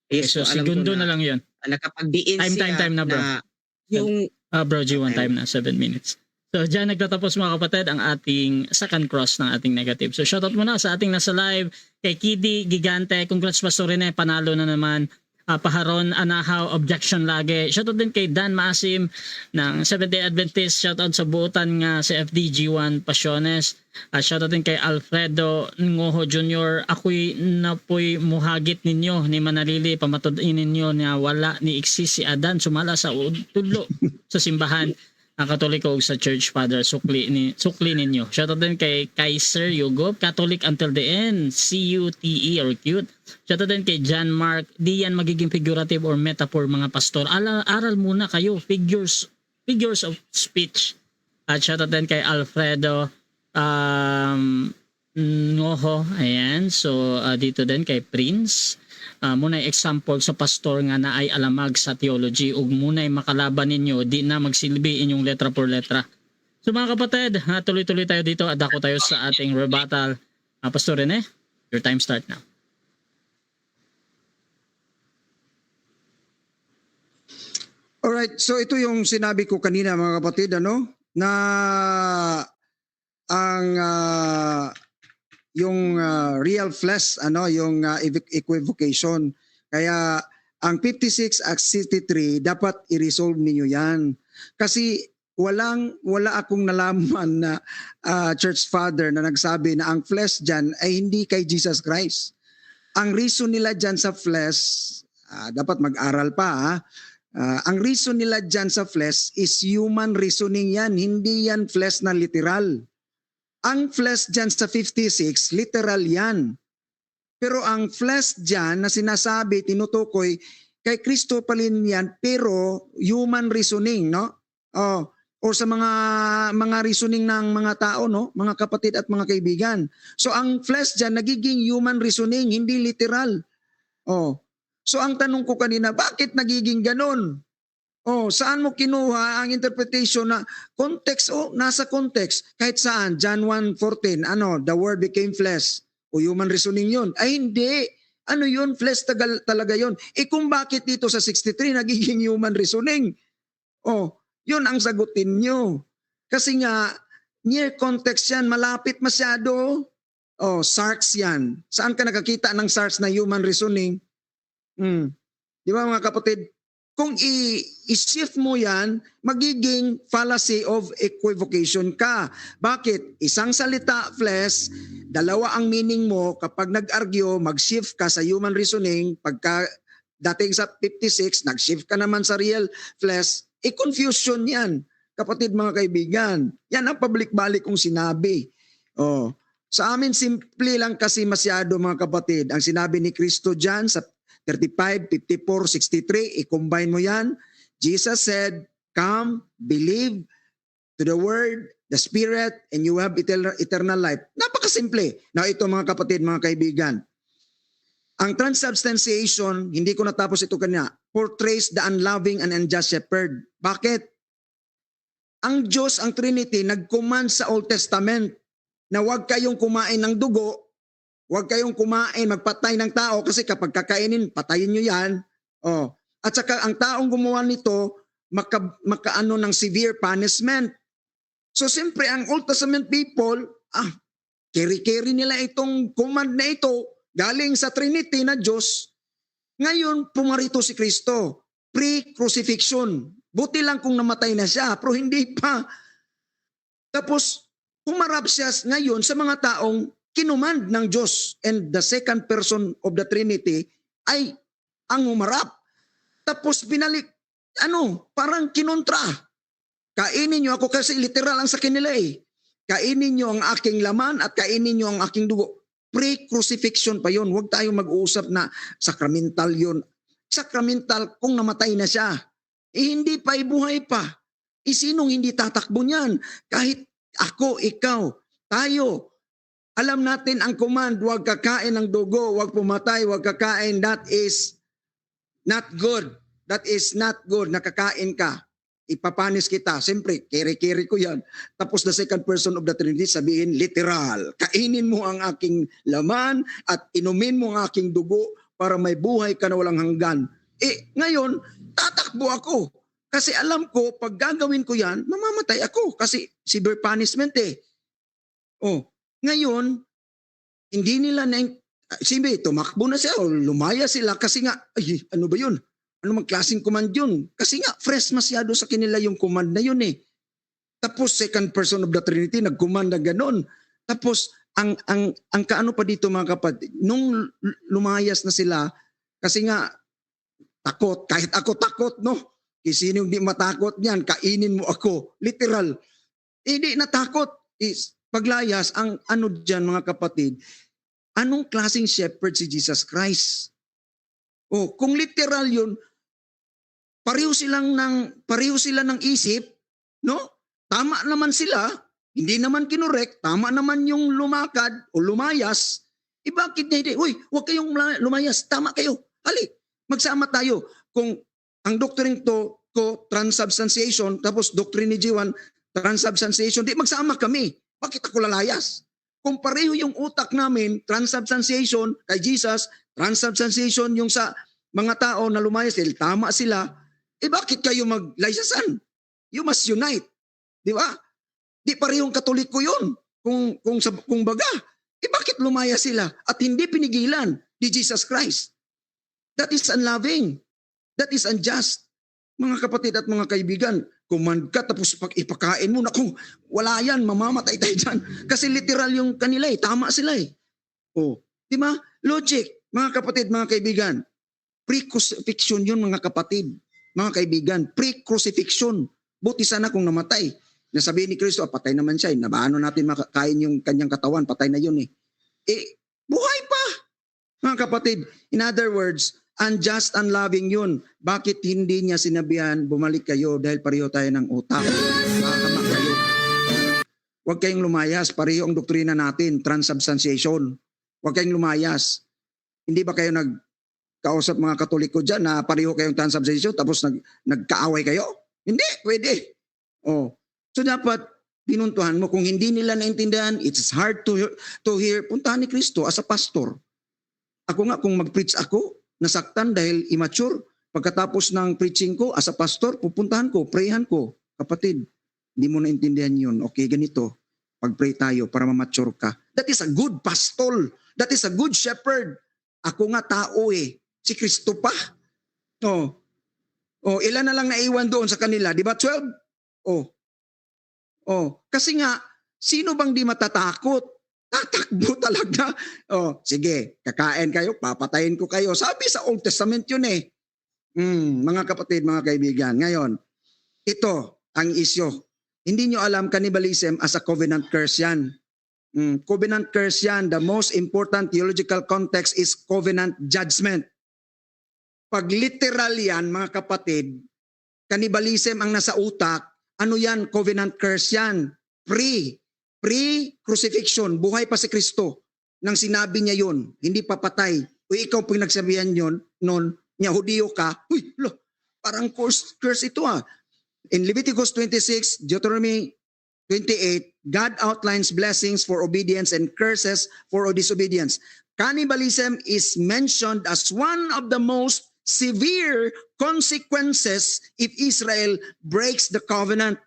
Yes, Okay, so alam ko segundo na lang yun. Nakapagdiin siya Time na, bro. Yung Bro, G1 time na, 7 minutes. So, dyan nagtatapos mga kapatid ang ating second cross ng ating negative. So, shoutout muna sa ating nasa live, kay Kidi Gigante, congrats Pastor Rene, panalo na naman. Paharon Anahaw, objection lagi. Shoutout din kay Dan Masim ng Seventh-day Adventist. Shoutout sa buutan nga si FDG1 Pasiones. Shoutout din kay Alfredo Ngoho Jr. Ako'y napoy muhagit ninyo ni Manalili. Pamatodin ninyo na wala ni Iksi si Adan. Sumala sa tudlo sa simbahan. Katoliko sa Church Father, sukli ninyo. Shoutout din kay Kaiser Yugob, Catholic until the end, C-U-T-E or cute. Shoutout din kay John Mark, di yan magiging figurative or metaphor mga pastor. Aral muna kayo, figures of speech. At shoutout din kay Alfredo Ngoho, ayan. So dito din kay Prince. Muna'y example sa pastor nga na ay alamag sa theology ug muna'y makalaban ninyo di na magsilbi inyong letra por letra. So mga kapatid, tuloy-tuloy tayo dito at dako tayo sa ating rebuttal. Pastor Rene, your time start now. Alright, so ito yung sinabi ko kanina mga kapatid, ano, na ang yung real flesh, ano, yung equivocation. Kaya ang 56 at 63 dapat i-resolve ninyo yan. Kasi wala akong nalaman na church father na nagsabi na ang flesh dyan ay hindi kay Jesus Christ. Ang reason nila dyan sa flesh, dapat mag-aral pa ha. Ang reason nila dyan sa flesh is human reasoning yan, hindi yan flesh na literal. Ang flesh dyan sa 56, literal yan. Pero ang flesh dyan na sinasabi, tinutukoy, kay Kristo palin yan, pero human reasoning, no? O sa mga reasoning ng mga tao, no? Mga kapatid at mga kaibigan. So ang flesh dyan, nagiging human reasoning, hindi literal. So ang tanong ko kanina, bakit nagiging ganun? Saan mo kinuha ang interpretation na context? Nasa context. Kahit saan, John 1:14, the word became flesh. O human reasoning yun. Ay hindi. Ano yun? Flesh talaga yun. Kung bakit dito sa 63 nagiging human reasoning? Yun ang sagutin nyo. Kasi nga, near context yan, malapit masyado. Sarks yan. Saan ka nakakita ng sarks na human reasoning? Di ba mga kapatid? Kung i-shift mo yan, magiging fallacy of equivocation ka. Bakit? Isang salita, flesh, dalawa ang meaning mo. Kapag nag-argue, mag-shift ka sa human reasoning. Pagka dating sa 56, nag-shift ka naman sa real flesh, confusion yan. Kapatid mga kaibigan, yan ang pabalik-balik kong sinabi. Sa amin, simple lang kasi masyado mga kapatid. Ang sinabi ni Kristo dyan sa 35, 54, 63, i-combine mo yan. Jesus said, come, believe to the word, the spirit, and you have eternal life. Napakasimple. Now ito mga kapatid, mga kaibigan. Ang transubstantiation, hindi ko natapos ito kanina, portrays the unloving and unjust shepherd. Bakit? Ang Diyos, ang Trinity, nag-command sa Old Testament na huwag kayong kumain ng dugo. Huwag kayong kumain, magpatay ng tao kasi kapag kakainin, patayin nyo yan. At saka ang taong gumawa nito, makaano ng severe punishment. So siyempre ang Old Testament people, carry nila itong command na ito galing sa Trinity na Diyos. Ngayon, pumarito si Kristo. Pre-crucifixion. Buti lang kung namatay na siya, pero hindi pa. Tapos, humarap siya ngayon sa mga taong kinumand ng Diyos, and the second person of the Trinity ay ang humarap. Tapos binalik, parang kinontra. Kainin nyo ako kasi literal ang sa kanila Kainin nyo ang aking laman at kainin nyo ang aking dugo. Pre-crucifixion pa yon. Huwag tayong mag-uusap na sacramental yon. Sacramental kung namatay na siya. Hindi pa, ibuhay pa. Sinong hindi tatakbo niyan? Kahit ako, ikaw, tayo, alam natin ang command, huwag kakain ng dugo, huwag pumatay, huwag kakain. That is not good. That is not good. Nakakain ka. Ipapanis kita. Siyempre, kere-kere ko yan. Tapos the second person of the Trinity sabihin, literal. Kainin mo ang aking laman at inumin mo ang aking dugo para may buhay ka na walang hanggan. Ngayon, tatakbo ako. Kasi alam ko, pag gagawin ko yan, mamamatay ako. Kasi severe punishment Ngayon, hindi nila sige, tumakbo na siya o lumaya sila kasi nga, ano ba yun? Ano mang klaseng command yun? Kasi nga, fresh masyado sa kanila yung command na yun Tapos, second person of the Trinity, nag-command na ganon. Tapos, ang kaano pa dito mga kapatid, nung lumayas na sila, kasi nga, takot, kahit ako takot, no? Kasi sino hindi matakot niyan, kainin mo ako. Literal. Hindi natakot. Paglayas, ang dyan mga kapatid, anong klaseng shepherd si Jesus Christ? Kung literal yun, pareho sila ng isip, no? Tama naman sila, hindi naman kinorek, tama naman yung lumakad o lumayas. Bakit na hindi? Huwag kayong lumayas, tama kayo. Hali, magsama tayo. Kung ang doctrine ko, transubstantiation, tapos doctrine ni G1, transubstantiation, di magsama kami. Bakit ako lalayas? Kung pareho yung utak namin, transubstantiation kay Jesus, transubstantiation yung sa mga tao na lumayas, dahil tama sila, bakit kayo maglaysasan? You must unite. Di ba? Di parehong Katoliko yun. Kung baga, bakit lumaya sila at hindi pinigilan ni Jesus Christ? That is unloving. That is unjust. Mga kapatid at mga kaibigan, command ka tapos ipakain mo, naku, wala yan, mamamatay tayo dyan. Kasi literal yung kanila tama sila di ba? Logic, mga kapatid, mga kaibigan. Pre-crucifixion yun mga kapatid, mga kaibigan. Pre-crucifixion. Buti sana kung namatay. Nasabihin ni Kristo, patay naman siya. Nabaano natin makakain yung kanyang katawan, patay na yun buhay pa. Mga kapatid, in other words, unjust, unloving yun. Bakit hindi niya sinabihan, bumalik kayo dahil pareho tayo ng utak. Makakama kayo. Huwag kayong lumayas. Pareho ang doktrina natin, transubstantiation. Huwag kayong lumayas. Hindi ba kayo nagkausap mga Katoliko dyan na pareho kayong transubstantiation tapos nagkaaway kayo? Hindi, pwede. So dapat pinuntuhan mo. Kung hindi nila naintindihan, it's hard to hear. Puntahan ni Kristo as a pastor. Ako nga, kung mag-preach ako, nasaktan dahil immature. Pagkatapos ng preaching ko, as a pastor, pupuntahan ko, prayhan ko. Kapatid, hindi mo naintindihan yun. Okay, ganito. Pag-pray tayo para ma-mature ka. That is a good pastor. That is a good shepherd. Ako nga tao Si Kristo pa. Ilan na lang naiwan doon sa kanila? Di ba 12? Kasi nga, sino bang di matatakot? Tatakbo talaga. Sige, kakain kayo, papatayin ko kayo. Sabi sa Old Testament yun mga kapatid, mga kaibigan. Ngayon, ito ang isyo. Hindi nyo alam, cannibalism as a covenant curse yan. Covenant curse yan. The most important theological context is covenant judgment. Pag literal yan, mga kapatid, cannibalism ang nasa utak, ano yan? Covenant curse yan. Pre-crucifixion, buhay pa si Kristo. Nang sinabi niya yun, hindi papatay. O ikaw pinagsabihan yun, noon, niya Hudiyo ka, parang curse ito In Leviticus 26, Deuteronomy 28, God outlines blessings for obedience and curses for disobedience. Cannibalism is mentioned as one of the most severe consequences if Israel breaks the covenant.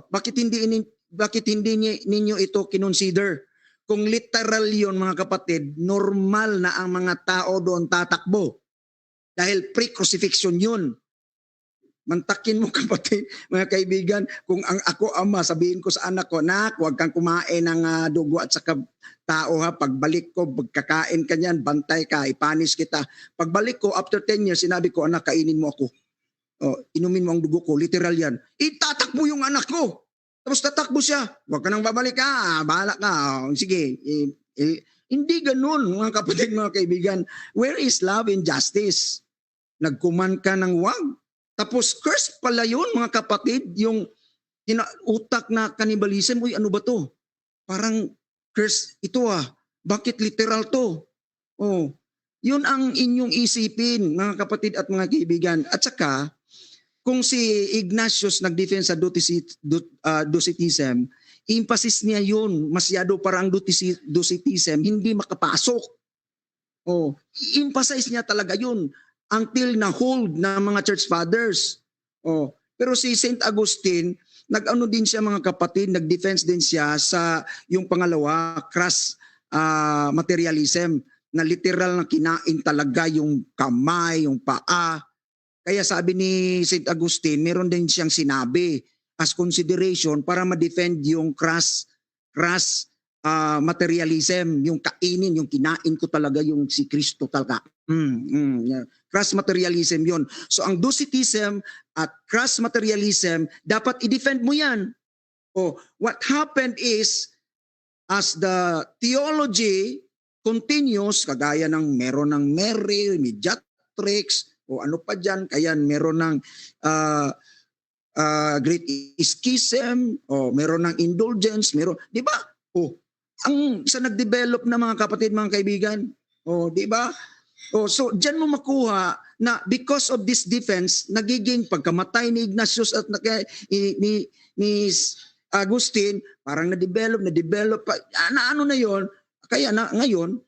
Bakit hindi ninyo ito kinonsider? Kung literal yun mga kapatid, normal na ang mga tao doon tatakbo. Dahil pre-crucifixion yun. Mantakin mo kapatid, mga kaibigan, kung ako ama, sabihin ko sa anak ko, nak, huwag kang kumain ng dugo at saka tao pagbalik ko, pagkakain ka niyan, bantay ka, ipanis kita. Pagbalik ko, after 10 years, sinabi ko, anak, kainin mo ako. Inumin mo ang dugo ko, literal yan. Itatakbo yung anak ko. Tapos tatakbo siya. Huwag ka nang babalik bahala ka. Sige. Hindi ganun, mga kapatid, mga kaibigan. Where is love and justice? Nagkuman ka ng wag. Tapos curse pala yun, mga kapatid, yung utak na cannibalism. Uy, ano ba to? Parang curse ito Bakit literal to? Yun ang inyong isipin, mga kapatid at mga kaibigan. At saka, kung si Ignatius nag-defense sa Docetism, emphasis niya yun, masyado parang Docetism, hindi makapasok. Emphasize niya talaga yun until na-hold ng mga church fathers. Pero si St. Augustine, nag-ano din siya mga kapatid, nag-defense din siya sa yung pangalawa, crass materialism, na literal na kinain talaga yung kamay, yung paa. Kaya sabi ni St. Augustine, meron din siyang sinabi as consideration para ma-defend yung crass materialism, yung kainin, yung kinain ko talaga yung si Kristo talaga. Crass materialism yon. So ang Docetism at crass materialism, dapat i-defend mo yan. What happened is, as the theology continues, kagaya ng meron ng Mary, mediatrix, o ano pa dyan, kaya meron ng great schism, o meron ng indulgence, meron, di ba? Ang sa nag-develop na mga kapatid, mga kaibigan, di ba? So diyan mo makuha na because of this defense, nagiging pagkamatay ni Ignatius at ni Agustin, parang na-develop pa, ano na yon. Kaya na, ngayon,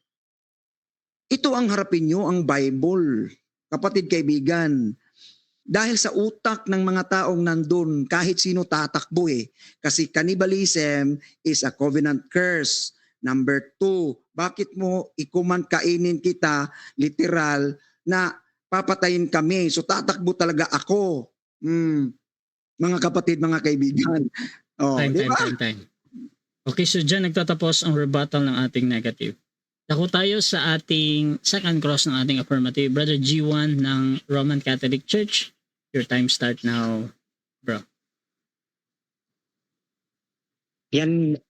ito ang harapin nyo, ang Bible. Kapatid kaibigan, dahil sa utak ng mga taong nandun, kahit sino tatakbo eh. Kasi cannibalism is a covenant curse. Number 2, bakit mo ikuman kainin kita, literal, na papatayin kami. So tatakbo talaga ako. Mga kapatid, mga kaibigan. Oh, Time. Okay, so dyan nagtatapos ang rebuttal ng ating negative. Dako tayo sa ating second cross ng ating affirmative. Brother G1 ng Roman Catholic Church. Your time start now, bro. Yan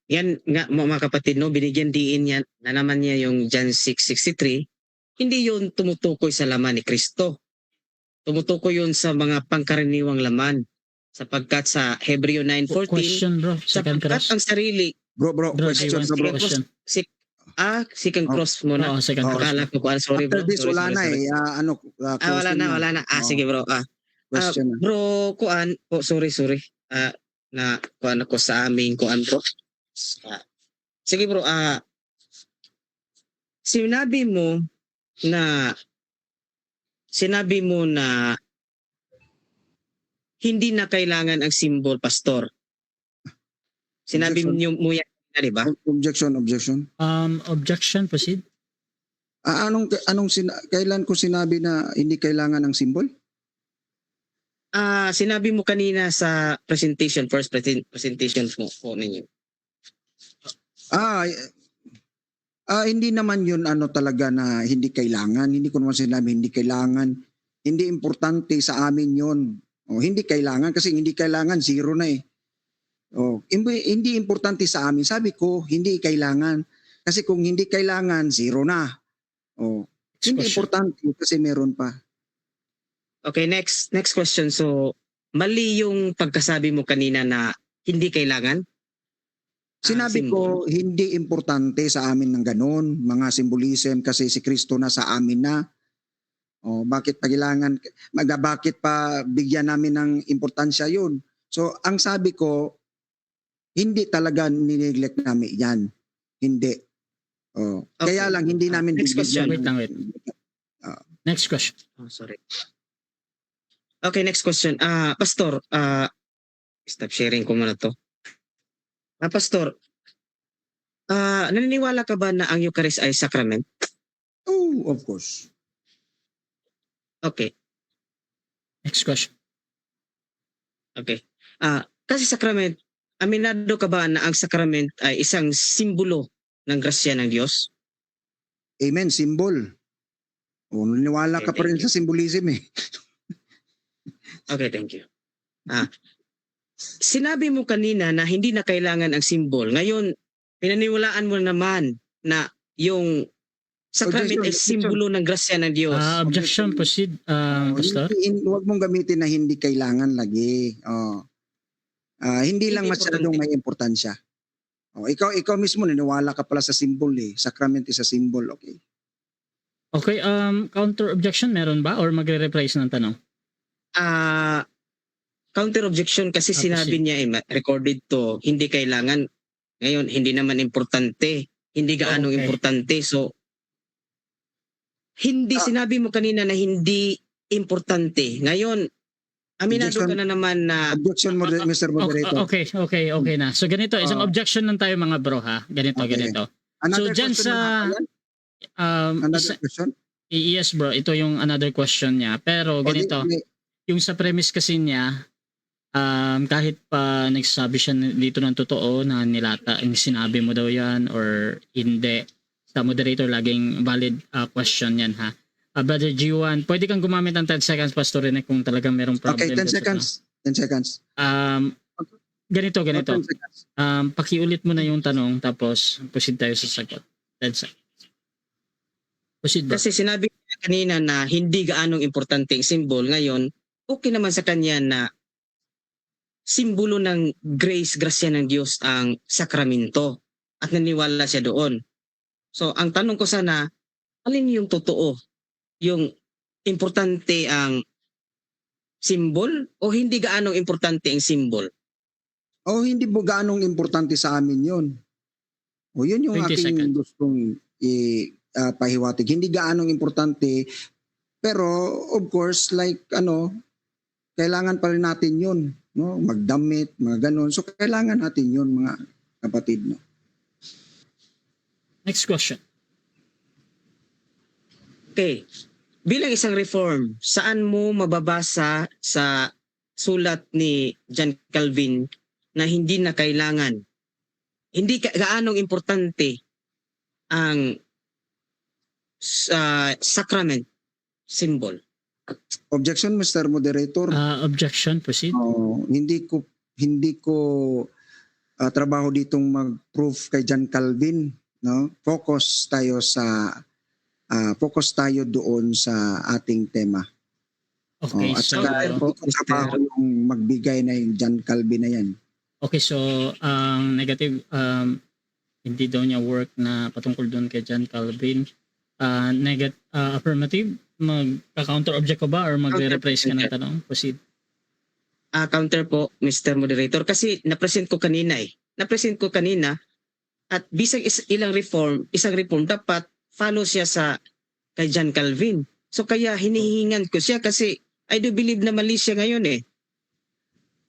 nga mga kapatid, no, binigyan diin yan na naman niya yung John 6:63. Hindi yun tumutukoy sa laman ni Kristo. Tumutukoy yun sa mga pangkaraniwang laman. Sapagkat sa Hebreo 9:14, Question, bro. Second sapagkat cross. ang sarili, Bro, Bro, question G1, na bro. question. second cross muna. Oo, second cross. Akala ko po, sorry bro. After this, Sorry, wala na sorry. eh. Wala na. Oh. Sige bro. Question na. Bro, sorry. Na kuan ako sa aming kuan bro. Sige bro, sinabi mo na hindi na kailangan ang symbol, pastor. Sinabi mo yan, di ba? Objection. Objection, proceed. Kailan ko sinabi na hindi kailangan ng symbol? Sinabi mo kanina sa first presentation po ninyo. Hindi naman yun talaga na hindi kailangan. Hindi ko naman sinabi hindi kailangan. Hindi importante sa amin yun. Hindi kailangan kasi hindi kailangan, zero na eh. Hindi importante sa amin. Sabi ko, hindi kailangan. Kasi kung hindi kailangan, zero na. Hindi importante kasi meron pa. Okay, next question. So, mali yung pagkasabi mo kanina na hindi kailangan? Sinabi ko, hindi importante sa amin ng ganun, mga symbolism kasi si Kristo na sa amin na. Bakit pa bigyan namin ng importansya yun? So, ang sabi ko, hindi talaga nineglect namin yan. Hindi. Okay. Kaya lang, hindi namin Next question. Wait lang. Next question. Sorry. Okay, next question. Pastor, stop sharing ko muna to. Pastor, naniniwala ka ba na ang Eucharist ay sacrament? Oh, of course. Okay. Next question. Okay. Kasi sacrament, aminado ka ba na ang sacrament ay isang simbolo ng grasya ng Diyos? Amen, symbol. Naniwala ka pa rin sa symbolism eh. Okay, thank you. Sinabi mo kanina na hindi na kailangan ang symbol. Ngayon, pinaniwalaan mo naman na yung sacrament ay simbolo ng grasya ng Diyos. Objection, proceed, Pastor. Huwag mong gamitin na hindi kailangan lagi. Hindi lang masyadong may importansya. Ikaw mismo naniwala ka pala sa symbol eh. Sacrament is a symbol, okay? Okay, counter objection meron ba or magre-rephrase ng tanong? Counter objection kasi sinabi niya recorded to, hindi kailangan. Ngayon, hindi naman importante. Hindi gaano importante. So, sinabi mo kanina na hindi importante. Ngayon, aminado ka na naman na... Objection, Mr. Moderator. Okay na. So, ganito. Isang objection lang tayo mga bro ha. Ganito. Another so, dyan sa... Another question? Yes bro, ito yung another question niya. Pero ganito, yung sa premise kasi niya, kahit pa nagsasabi siya dito ng totoo na nilata, sinabi mo daw yan or hindi, sa moderator laging valid question yan ha. Brother G1, pwede kang gumamit ng 10 seconds, Pastor Rene, kung talagang merong problem. Okay, 10 seconds. 10 seconds. Ganito. Pakiulit mo na yung tanong tapos proceed tayo sa sagot. 10 seconds. Proceed ba? Kasi sinabi niya kanina na hindi gaanong importante ang symbol. Ngayon, okay naman sa kanya na simbolo ng grace, grasya ng Diyos ang sakramento at naniwala siya doon. So, ang tanong ko sana, alin yung totoo? Yung importante ang symbol o hindi gaano importante ang symbol? O hindi po ganong importante sa amin yun. O yun yung 20 aking seconds. gustong pahiwatig. Hindi gaanong importante, pero of course, like kailangan pa rin natin yun. No? Magdamit, mga ganun. So kailangan natin yun, mga kapatid. No? Next question. Okay. Bilang isang reform, saan mo mababasa sa sulat ni John Calvin na hindi na kailangan, hindi gaanong importante ang sacrament symbol? Objection, Mr. Moderator. Objection, proceed. Hindi ko trabaho ditong mag-proof kay John Calvin, no? Focus tayo doon sa ating tema. Okay, At so saka hindi ko trabaho yung magbigay na yung John Calvin na yan. okay, so ang negative hindi daw niya work na patungkol doon kay John Calvin. Affirmative, magka-counter object ko ba or magre-rephrase ka ng tanong? Proceed. Counter po, Mr. Moderator, kasi napresent ko kanina at bisag isang reform dapat follow siya sa kay John Calvin. So kaya hinihingan ko siya kasi I do believe na mali siya ngayon eh.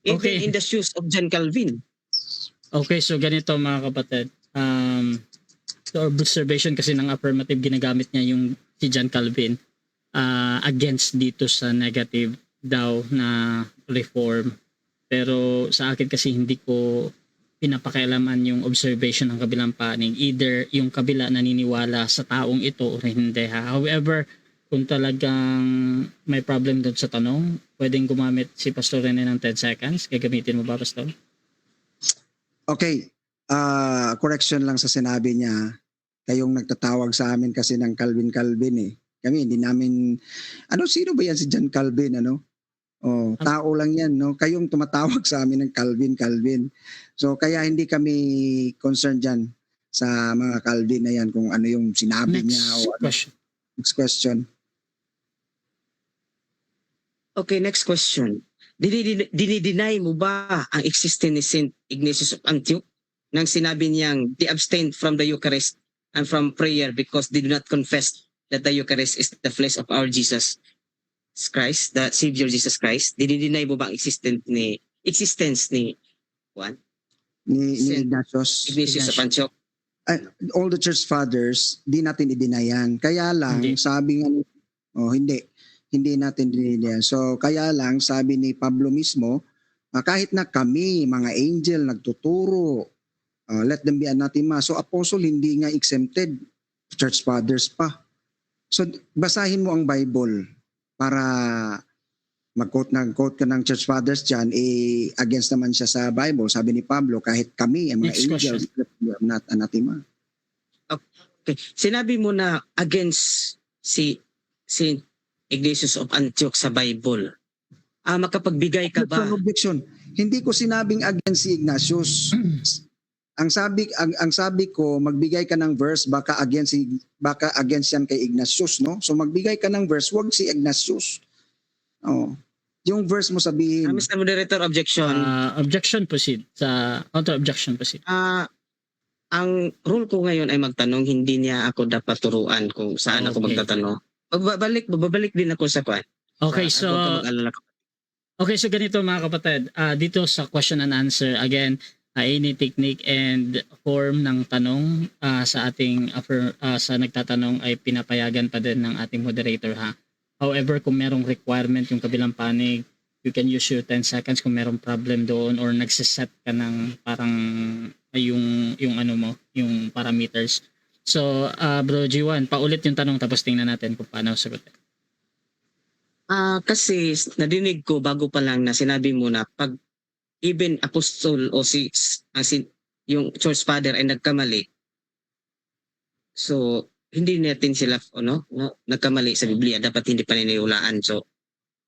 Even Okay. in the shoes of John Calvin. Okay, so ganito mga kapatid. So observation kasi ng affirmative, ginagamit niya yung si John Calvin against dito sa negative daw na reform. Pero sa akin kasi hindi ko pinapakialaman yung observation ng kabilang panig. Either yung kabila naniniwala sa taong ito o hindi. However, kung talagang may problem doon sa tanong, pwedeng gumamit si Pastor Rene ng 10 seconds. Gagamitin mo ba, Pastor? Okay. Correction lang sa sinabi niya. Kayong nagtatawag sa amin kasi ng Calvin eh. Kami hindi namin sino ba yan si John Calvin tao lang yan, no? Kayong tumatawag sa amin ng Calvin. So kaya hindi kami concerned diyan sa mga Calvin na yan kung ano yung sinabi niya o ano. Question. Next question. Okay, next question. Dinideny mo ba ang existence ni Saint Ignatius of Antioch nang sinabi niyang they abstained from the Eucharist and from prayer because they do not confess that the Eucharist is the flesh of our Jesus Christ, the Savior Jesus Christ? Dinideny mo ba ang existence ni Juan? Ni Saint Ignatius. Ignatius of Antioch? All the church fathers, di natin i-deny. Kaya lang, Hindi. sabi nga hindi natin dinideny. So, kaya lang, sabi ni Pablo mismo, kahit na kami, mga angel, nagtuturo, let them be anathema. So, apostle, hindi nga exempted. Church fathers pa. So, basahin mo ang Bible para mag-quote ka ng church fathers dyan, against naman siya sa Bible. Sabi ni Pablo, kahit kami, ang mga Next angels, let them be anathema. Okay. Sinabi mo na against si Saint Ignatius of Antioch sa Bible. Makapagbigay ka ba? Objection. Hindi ko sinabing against si Ignatius. ang sabi ko, magbigay ka ng verse baka against yan kay Ignatius, no? So magbigay ka ng verse, wag si Ignatius. Yung verse mo sabihin. Mr. Moderator, objection. Objection, proceed. Sa counter objection, proceed. Ang rule ko ngayon ay magtanong, hindi niya ako dapat turuan kung saan ako Okay. magtatanong. Babalik din ako sa kwan. Okay, Huwag ka so mag-alala. okay, so ganito mga kapatid. Dito sa question and answer, again, any technique and form ng tanong sa ating sa nagtatanong ay pinapayagan pa din ng ating moderator ha. However, kung merong requirement yung kabilang panig, you can use your 10 seconds kung merong problem doon or nagsiset ka ng parang yung ano mo, yung parameters. So, Bro G1, paulit yung tanong tapos tingnan natin kung paano sagutin. Kasi nadinig ko bago pa lang na sinabi mo na pag even apostol o yung church father ay nagkamali, so hindi natin sila nagkamali sa Biblia, dapat hindi paniniwalaan. So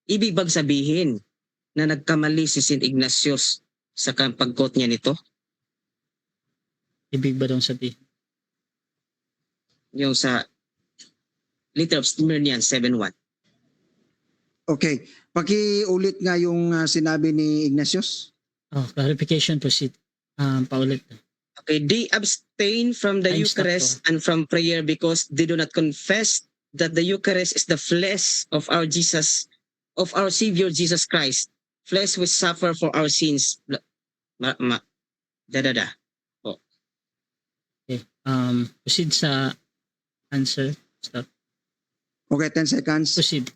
ibig bang sabihin na nagkamali si Saint Ignatius sa pag-quote niya nito? Ibig ba daw sabihin? Yung sa letter of Smyrnian 7:1. Okay, pakiulit nga yung sinabi ni Ignatius. Clarification, proceed. Paulit. Okay, they abstain from the Time stop Eucharist and from prayer because they do not confess that the Eucharist is the flesh of our Savior Jesus Christ, flesh which suffer for our sins. Ma, ma, da da da. Okay. Proceed sa answer. Stop. Okay, 10 seconds. Proceed.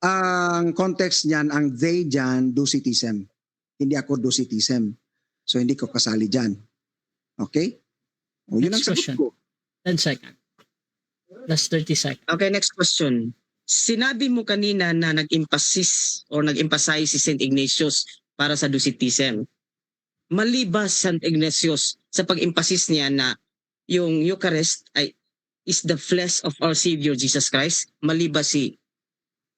Ang context niyan, ang they dyan, docetism. Hindi ako docetism. So, hindi ko kasali dyan. Okay? O, yun ang Next sagot question. ko. 10 seconds. Last 30 seconds. Okay, next question. Sinabi mo kanina na nag-emphasize si St. Ignatius para sa Docetism. Mali ba St. Ignatius sa pag-emphasis niya na yung Eucharist is the flesh of our Savior Jesus Christ? Mali ba si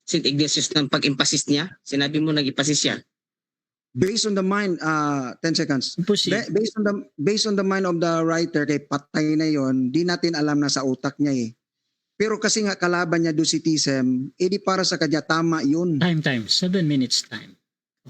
St. Ignatius ng pag-emphasis niya? Sinabi mo nag-emphasis siya. Based on the mind, 10 seconds. Proceed. Based on the mind of the writer, kay patay na yon, di natin alam na sa utak niya eh. Pero kasi nga kalaban niya docetism, edi para sa kanya tama yun. Time. 7 minutes time.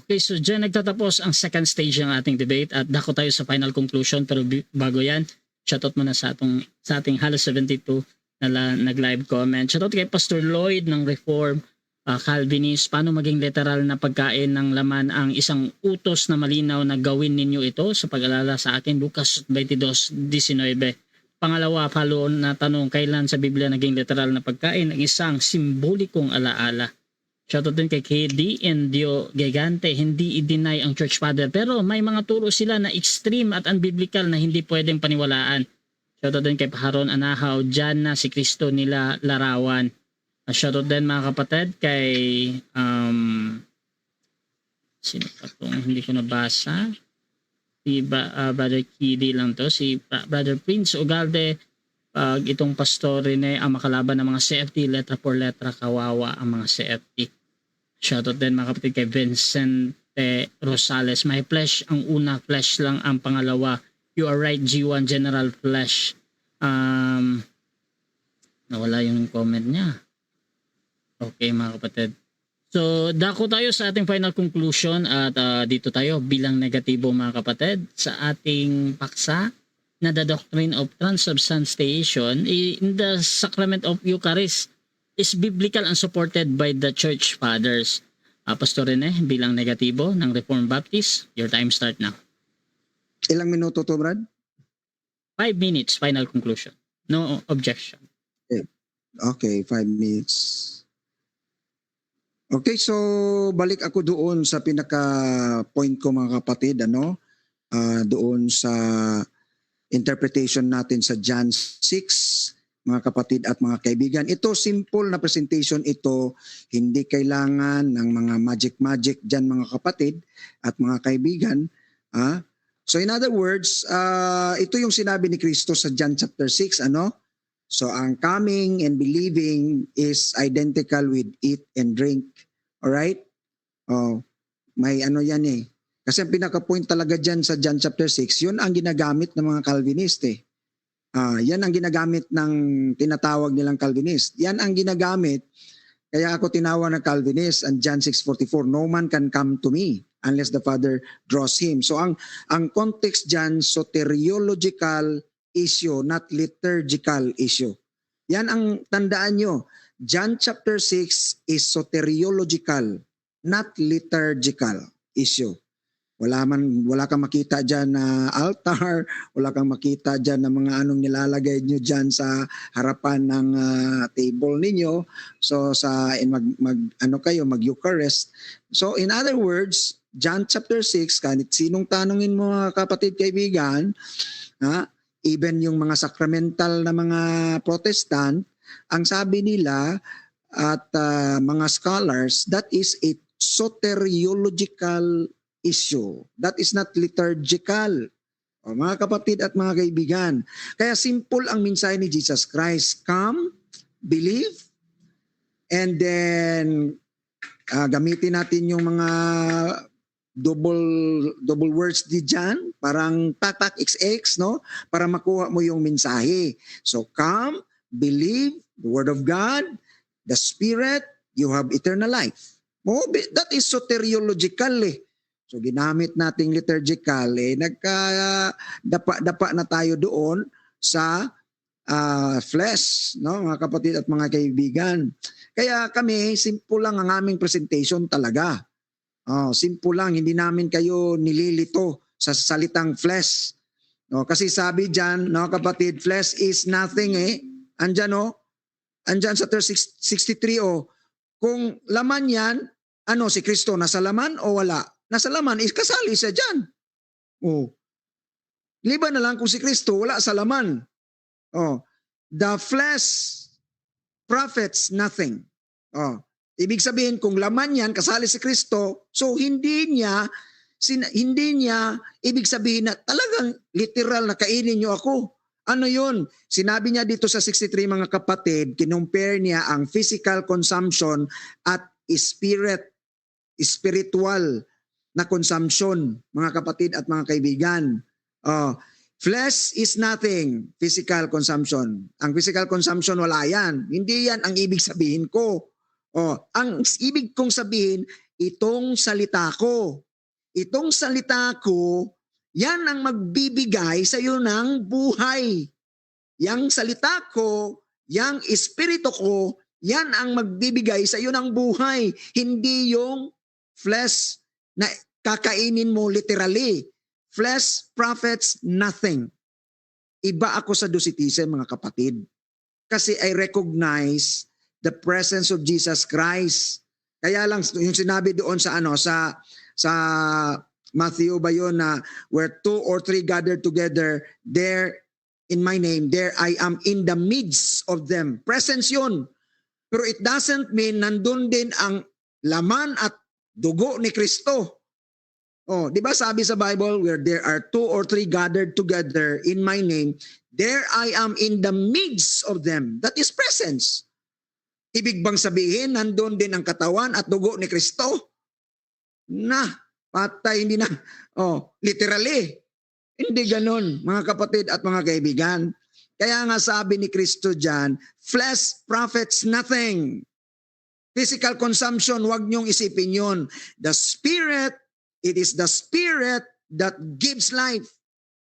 Okay, so dyan nagtatapos ang second stage ng ating debate at dako tayo sa final conclusion. Pero bago yan, shoutout muna sa ating Halos 72 na nag-live comment. Shoutout kay Pastor Lloyd ng Reform, Calvinist. Paano maging literal na pagkain ng laman ang isang utos na malinaw na gawin ninyo ito sa pag-alala sa akin, Lucas 22:19. Pangalawa, follow na tanong, kailan sa Biblia naging literal na pagkain ang isang simbolikong alaala? Shoutout din kay KD Indio Gigante, hindi i-deny ang Church Father pero may mga turo sila na extreme at unbiblical na hindi pwedeng paniwalaan. Shoutout din kay Paharon Anahaw, dyan na si Kristo nila larawan. Shoutout din mga kapatid kay sino pa itong hindi ko nabasa? Si Brother Kidi lang to, si Brother Prince Ugalde, itong pastor rin ang makalaban ng mga CFT, letra por letra, kawawa ang mga CFT. Shoutout din mga kapatid kay Vincent Rosales, my flesh ang una, flesh lang ang pangalawa. You are right, G1 General Flesh. Nawala yung comment niya. Okay mga kapatid. So, dako tayo sa ating final conclusion at dito tayo bilang negatibo mga kapatid sa ating paksa na the doctrine of transubstantiation in the sacrament of Eucharist is biblical and supported by the Church Fathers. Pastor Rene, bilang negatibo ng Reformed Baptist, your time start now. Ilang minuto to, Brad? 5 minutes, final conclusion. No objection. Okay, 5 minutes. Okay, so balik ako doon sa pinaka-point ko mga kapatid, doon sa interpretation natin sa John 6, mga kapatid at mga kaibigan. Ito, simple na presentation ito, hindi kailangan ng mga magic-magic dyan mga kapatid at mga kaibigan. So in other words, ito yung sinabi ni Kristo sa John chapter 6, So ang coming and believing is identical with eat and drink. Alright? May yan eh. Kasi ang pinaka-point talaga dyan sa John chapter 6, yun ang ginagamit ng mga Calvinist eh. Yan ang ginagamit ng tinatawag nilang Calvinist. Yan ang ginagamit, kaya ako tinawag na Calvinist, and John 6:44, no man can come to me unless the Father draws him. So ang context dyan, soteriological issue, not liturgical issue. Yan ang tandaan nyo. John chapter 6 is soteriological, not liturgical issue. Wala kang makita dyan na altar, wala kang makita dyan na mga anong nilalagay nyo dyan sa harapan ng table ninyo. So mag-Eucharist. So in other words, John chapter 6, kahit sinong tanungin mo mga kapatid kaibigan, even yung mga sacramental na mga Protestant, ang sabi nila at mga scholars, that is a soteriological issue. That is not liturgical. Mga kapatid at mga kaibigan. Kaya simple ang mensahe ni Jesus Christ. Come, believe, and then gamitin natin yung mga double words di dyan, parang tak xx, para makuha mo yung mensahe. So come, believe the word of God, the Spirit, you have eternal life. That is soteriological eh. So ginamit nating liturgical eh, nagka-dapa na tayo doon sa flesh, no, mga kapatid at mga kaibigan. Kaya kami, simple lang ang aming presentation talaga. Simple lang, hindi namin kayo nililito sa salitang flesh. No, kasi sabi diyan, no, kapatid, flesh is nothing eh. Andyan andyan sa verse 63 kung laman yan, si Kristo nasa laman o wala? Nasa laman, kasali siya diyan. Liban na lang kung si Kristo wala sa laman. The flesh profits nothing. Ibig sabihin kung laman yan kasali si Kristo, so hindi niya ibig sabihin na talagang literal na kainin niyo ako. Ano yun? Sinabi niya dito sa 63 mga kapatid, kinumpare niya ang physical consumption at spiritual na consumption, mga kapatid at mga kaibigan. Flesh is nothing, physical consumption. Ang physical consumption, wala yan. Hindi yan ang ibig sabihin ko. Ang ibig kong sabihin, itong salita ko. Itong salita ko, yan ang magbibigay sa iyo ng buhay. Yang salita ko, yang espiritu ko, yan ang magbibigay sa iyo ng buhay. Hindi yung flesh na kakainin mo literally. Flesh profits nothing. Iba ako sa dositise, mga kapatid. Kasi I recognize the presence of Jesus Christ. Kaya lang yung sinabi doon sa Matthew ba yun na where 2 or 3 gathered together, there in my name, there I am in the midst of them. Presence yun. Pero it doesn't mean nandun din ang laman at dugo ni Kristo. Di ba sabi sa Bible, where there are 2 or 3 gathered together in my name, there I am in the midst of them. That is presence. Ibig bang sabihin, nandun din ang katawan at dugo ni Kristo? Patay, hindi na. Literally. Hindi ganon, mga kapatid at mga kaibigan. Kaya nga sabi ni Kristo dyan, flesh profits nothing. Physical consumption, wag niyong isipin yun. The Spirit, it is the Spirit that gives life.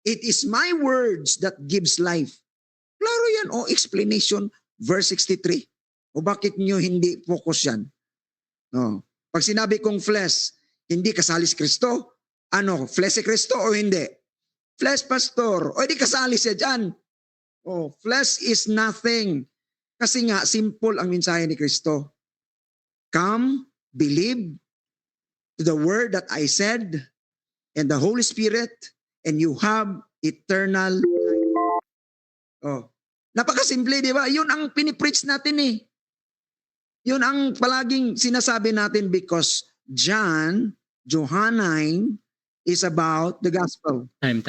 It is my words that gives life. Klaro yan. Explanation, verse 63. Bakit niyo hindi focus yan? Pag sinabi kong flesh, hindi kasali si Kristo. Flesh si Kristo o hindi? Flesh, pastor. Di kasali siya dyan. Flesh is nothing. Kasi nga, simple ang mensahe ni Kristo. Come, believe to the word that I said, and the Holy Spirit, and you have eternal life. Napakasimple, di ba? Yun ang pinipreach natin eh. Yun ang palaging sinasabi natin because John 9 is about the gospel. Time.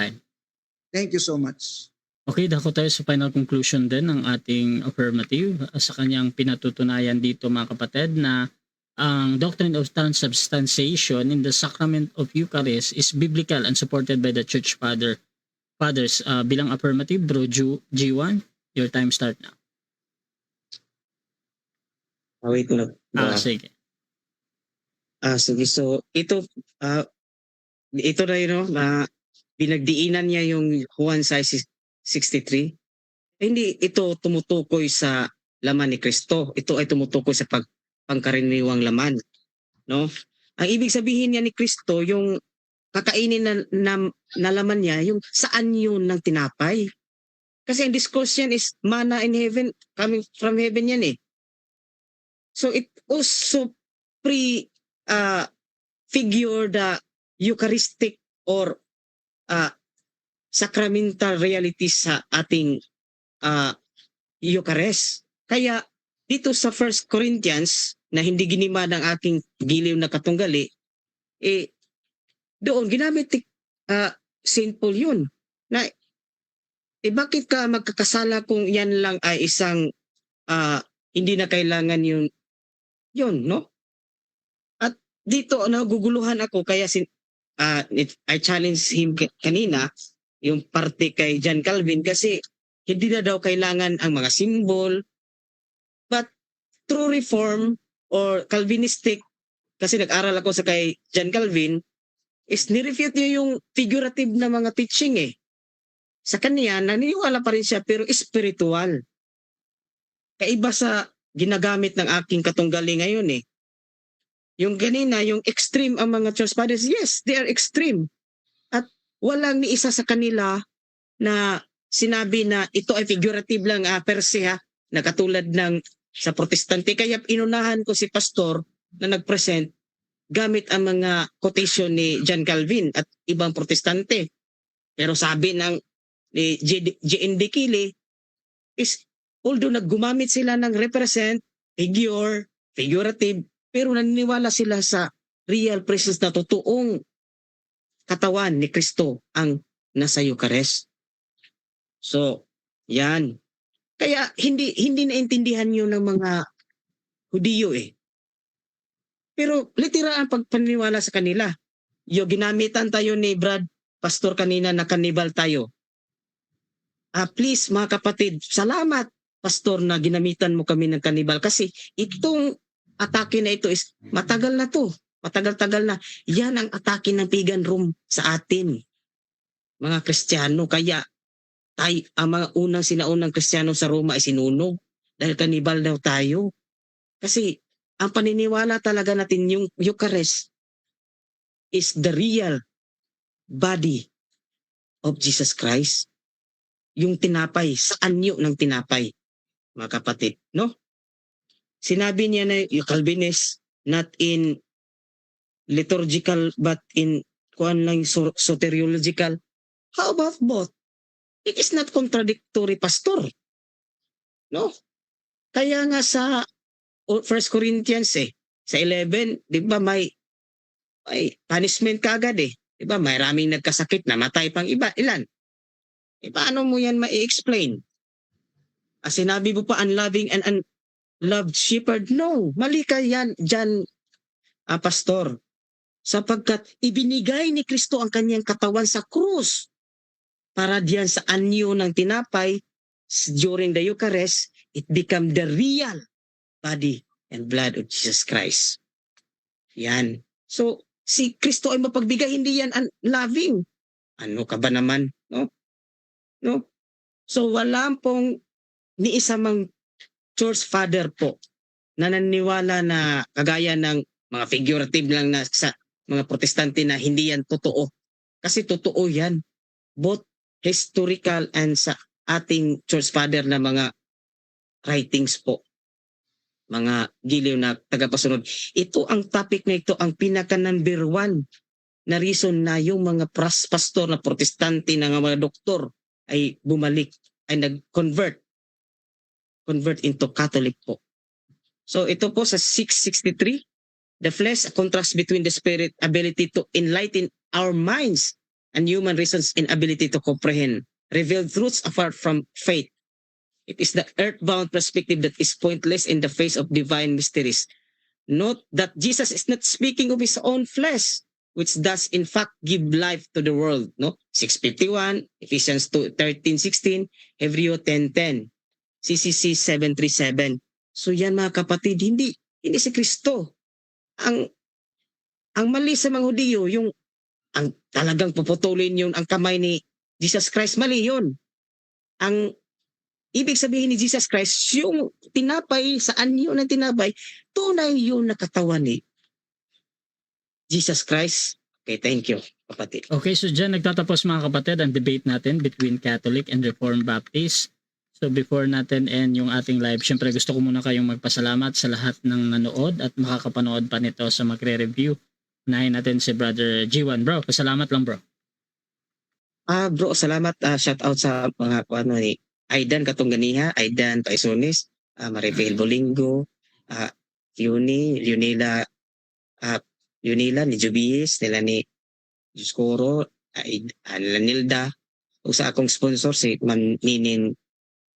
Thank you so much. Okay, dako tayo sa final conclusion din ng ating affirmative sa kanyang pinatutunayan dito, mga kapatid, na ang doctrine of transubstantiation in the sacrament of Eucharist is biblical and supported by the Church Fathers. Bilang affirmative, Bro G1, your time start now. Wait lang. Sige. Sige, so ito na yun, pinagdiinan niya yung Juan 6:63. Hindi ito tumutukoy sa laman ni Kristo. Ito ay tumutukoy sa pangkaraniwang laman, no? Ang ibig sabihin niya ni Kristo, yung kakainin na laman niya, yung saan yun ng tinapay. Kasi ang discourse yan is manna in heaven, coming from heaven yan eh. So it also figure the Eucharistic or sacramental realities sa ating Eucharist. Kaya dito sa 1 Corinthians na hindi ginima ng aking giliw na katunggali, doon ginamit St. Paul yun. Na, bakit ka magkakasala kung yan lang ay isang hindi na kailangan yun, no? At dito naguguluhan ako kaya I challenge him kanina, yung parte kay John Calvin, kasi hindi na daw kailangan ang mga symbol. But through reform, or Calvinistic, kasi nag-aral ako sa kay John Calvin, is nirefute niya yung figurative na mga teaching eh. Sa kanya, naniniwala pa rin siya pero spiritual. Kaiba sa ginagamit ng aking katunggali ngayon eh. Yung ganina, yung extreme ang mga church fathers, yes, they are extreme. At walang ni isa sa kanila na sinabi na ito ay figurative lang per se ha, na katulad ng sa protestante. Kaya inunahan ko si pastor na nag-present gamit ang mga quotation ni John Calvin at ibang protestante. Pero sabi ng ni J.N.D. Keeley is although naggumamit sila ng represent, figurative, pero naniniwala sila sa real presence na totoong katawan ni Kristo ang nasa Eucharist. So, yan. Kaya hindi naintindihan yun ng mga Hudiyo eh. Pero literal ang pagpaniniwala sa kanila. Yung ginamitan tayo ni Brad Pastor kanina na kanibal tayo. Please mga kapatid, salamat Pastor na ginamitan mo kami ng kanibal kasi itong atake na ito is matagal na to. Matagal-tagal na. Yan ang atake ng pagan Rome sa atin. Mga Kristiyano. Kaya ang mga unang sinaunang Kristiyano sa Roma ay sinunog dahil kanibal daw tayo. Kasi ang paniniwala talaga natin yung Eucharist is the real body of Jesus Christ. Yung tinapay, sa anyo ng tinapay, mga kapatid, no? Sinabi niya na yung Calvinist, not in liturgical but in soteriological. How about both? It is not contradictory, Pastor. No? Kaya nga sa 1 Corinthians sa 11, di ba may punishment kagad eh. Di ba may raming nagkasakit, namatay pang iba. Ilan? Paano mo yan ma-explain? Sinabi mo pa unloving and unloved shepherd? No, mali ka yan dyan, Pastor. Sapagkat ibinigay ni Kristo ang kanyang katawan sa krus para diyan sa anyo ng tinapay during the Eucharist, it become the real body and blood of Jesus Christ. Yan. So, si Kristo ay mapagbigay, hindi yan unloving. Ano ka ba naman? No? No? So, wala pong ni isa mang church father po na naniniwala na kagaya ng mga figurative lang na sa mga protestante na hindi yan totoo. Kasi totoo yan. Both historical and sa ating church father na mga writings po. Mga giliw na tagapasunod. Ito ang topic na ito, ang pinaka number 1 na reason na yung mga pastor na protestante na mga doktor ay bumalik, ay nag-convert into Catholic po. So ito po sa 663, the flesh, a contrast between the spirit ability to enlighten our minds and human reason's inability to comprehend revealed truths apart from faith. It is the earthbound perspective that is pointless in the face of divine mysteries. Note that Jesus is not speaking of his own flesh, which does in fact give life to the world. No? 651, Ephesians 2:13-16, Hebreo 10:10, CCC 737. So yan mga kapatid, hindi si Kristo. Ang mali sa mga Hudiyo, yung ang talagang puputulin yun ang kamay ni Jesus Christ, mali yun. Ang ibig sabihin ni Jesus Christ, yung tinapay, sa anyo ng tinapay, tunay yun na katawan ni Jesus Christ. Okay, thank you, kapatid. Okay, so dyan nagtatapos mga kapatid ang debate natin between Catholic and Reformed Baptist. So before natin end yung ating live, syempre gusto ko muna kayong magpasalamat sa lahat ng nanood at makakapanood pa nito sa magre-review. Unahin natin si Brother G1. Bro, pasalamat lang bro. Bro, salamat. Shout out sa mga ni Aidan Katunganiha, Aidan Paisones, Maribel Bolingo, Leonila ni Jubies, nila ni Juscoro, nila Nilda. O sa akong sponsor, si Ma'am Ninin,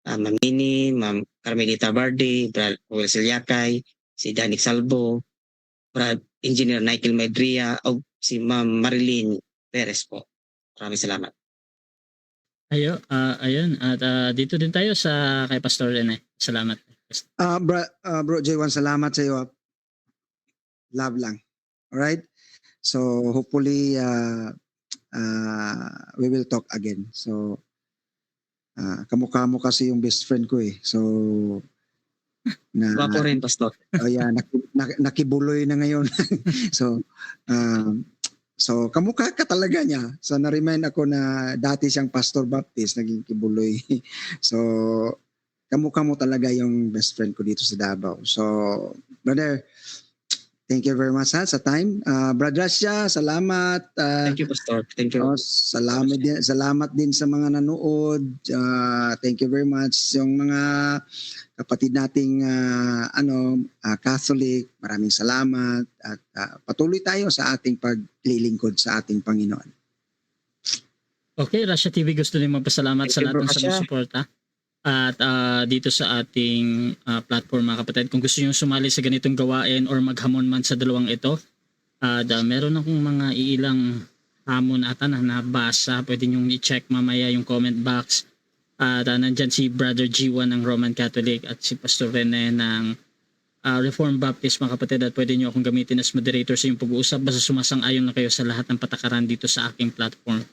Ma'am Nini, Ma'am Carmelita Bardi, Brad Will Silyakay, si Danik Salvo, Brad Engineer Michael Medria, o si Ma'am Marilyn Perez po. Maraming salamat. Ayun. At dito din tayo sa kay Pastor Rene. Salamat. Bro J1, salamat sa iyo. love lang. Alright? So hopefully we will talk again. So kamukha mo kasi yung best friend ko eh. So Gwapo rin, Pastor. oh yeah, nakibuloy na ngayon. So so kamukha ka talaga niya. So na-remind ako na dati siyang Pastor Baptist, naging kibuloy. So kamukha mo talaga yung best friend ko dito sa Davao. So brother, thank you very much sa time. Brother Rasha, salamat. Thank you, Pastor. Thank you. Salamat din sa mga nanood. Thank you very much. Yung mga kapatid nating Catholic, maraming salamat at patuloy tayo sa ating paglilingkod sa ating Panginoon. Okay, Russia TV gusto din magpasalamat Thank sa you, lahat Bro ng Russia. sumusuporta. At dito sa ating platform mga kapatid, kung gusto nyo sumali sa ganitong gawain or maghamon man sa dalawang ito, meron akong mga ilang hamon ata na nabasa. Pwede nyo i-check mamaya yung comment box. Nandyan si Brother G1 ng Roman Catholic at si Pastor Rene ng Reformed Baptist mga kapatid, at pwede nyo akong gamitin as moderator sa yung pag-uusap basta sumasang-ayon na kayo sa lahat ng patakaran dito sa aking platform.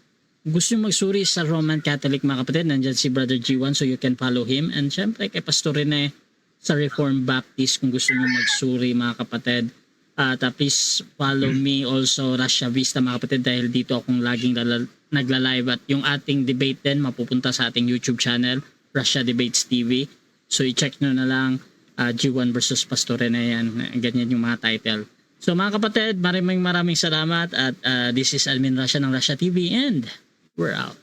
Gusto nyo magsuri sa Roman Catholic mga kapatid, nandyan si Brother G1 so you can follow him, and syempre kay Pastor Rene sa Reformed Baptist kung gusto nyo magsuri mga kapatid. At please follow me also, Russia Vista mga kapatid, dahil dito akong laging nagla-live, at yung ating debate din mapupunta sa ating YouTube channel, Russia Debates TV. So i-check nyo na lang G1 versus Pastor Rene, yan, ganyan yung mga title. So mga kapatid, maraming salamat, at this is Admin Russia ng Russia TV, and we're out.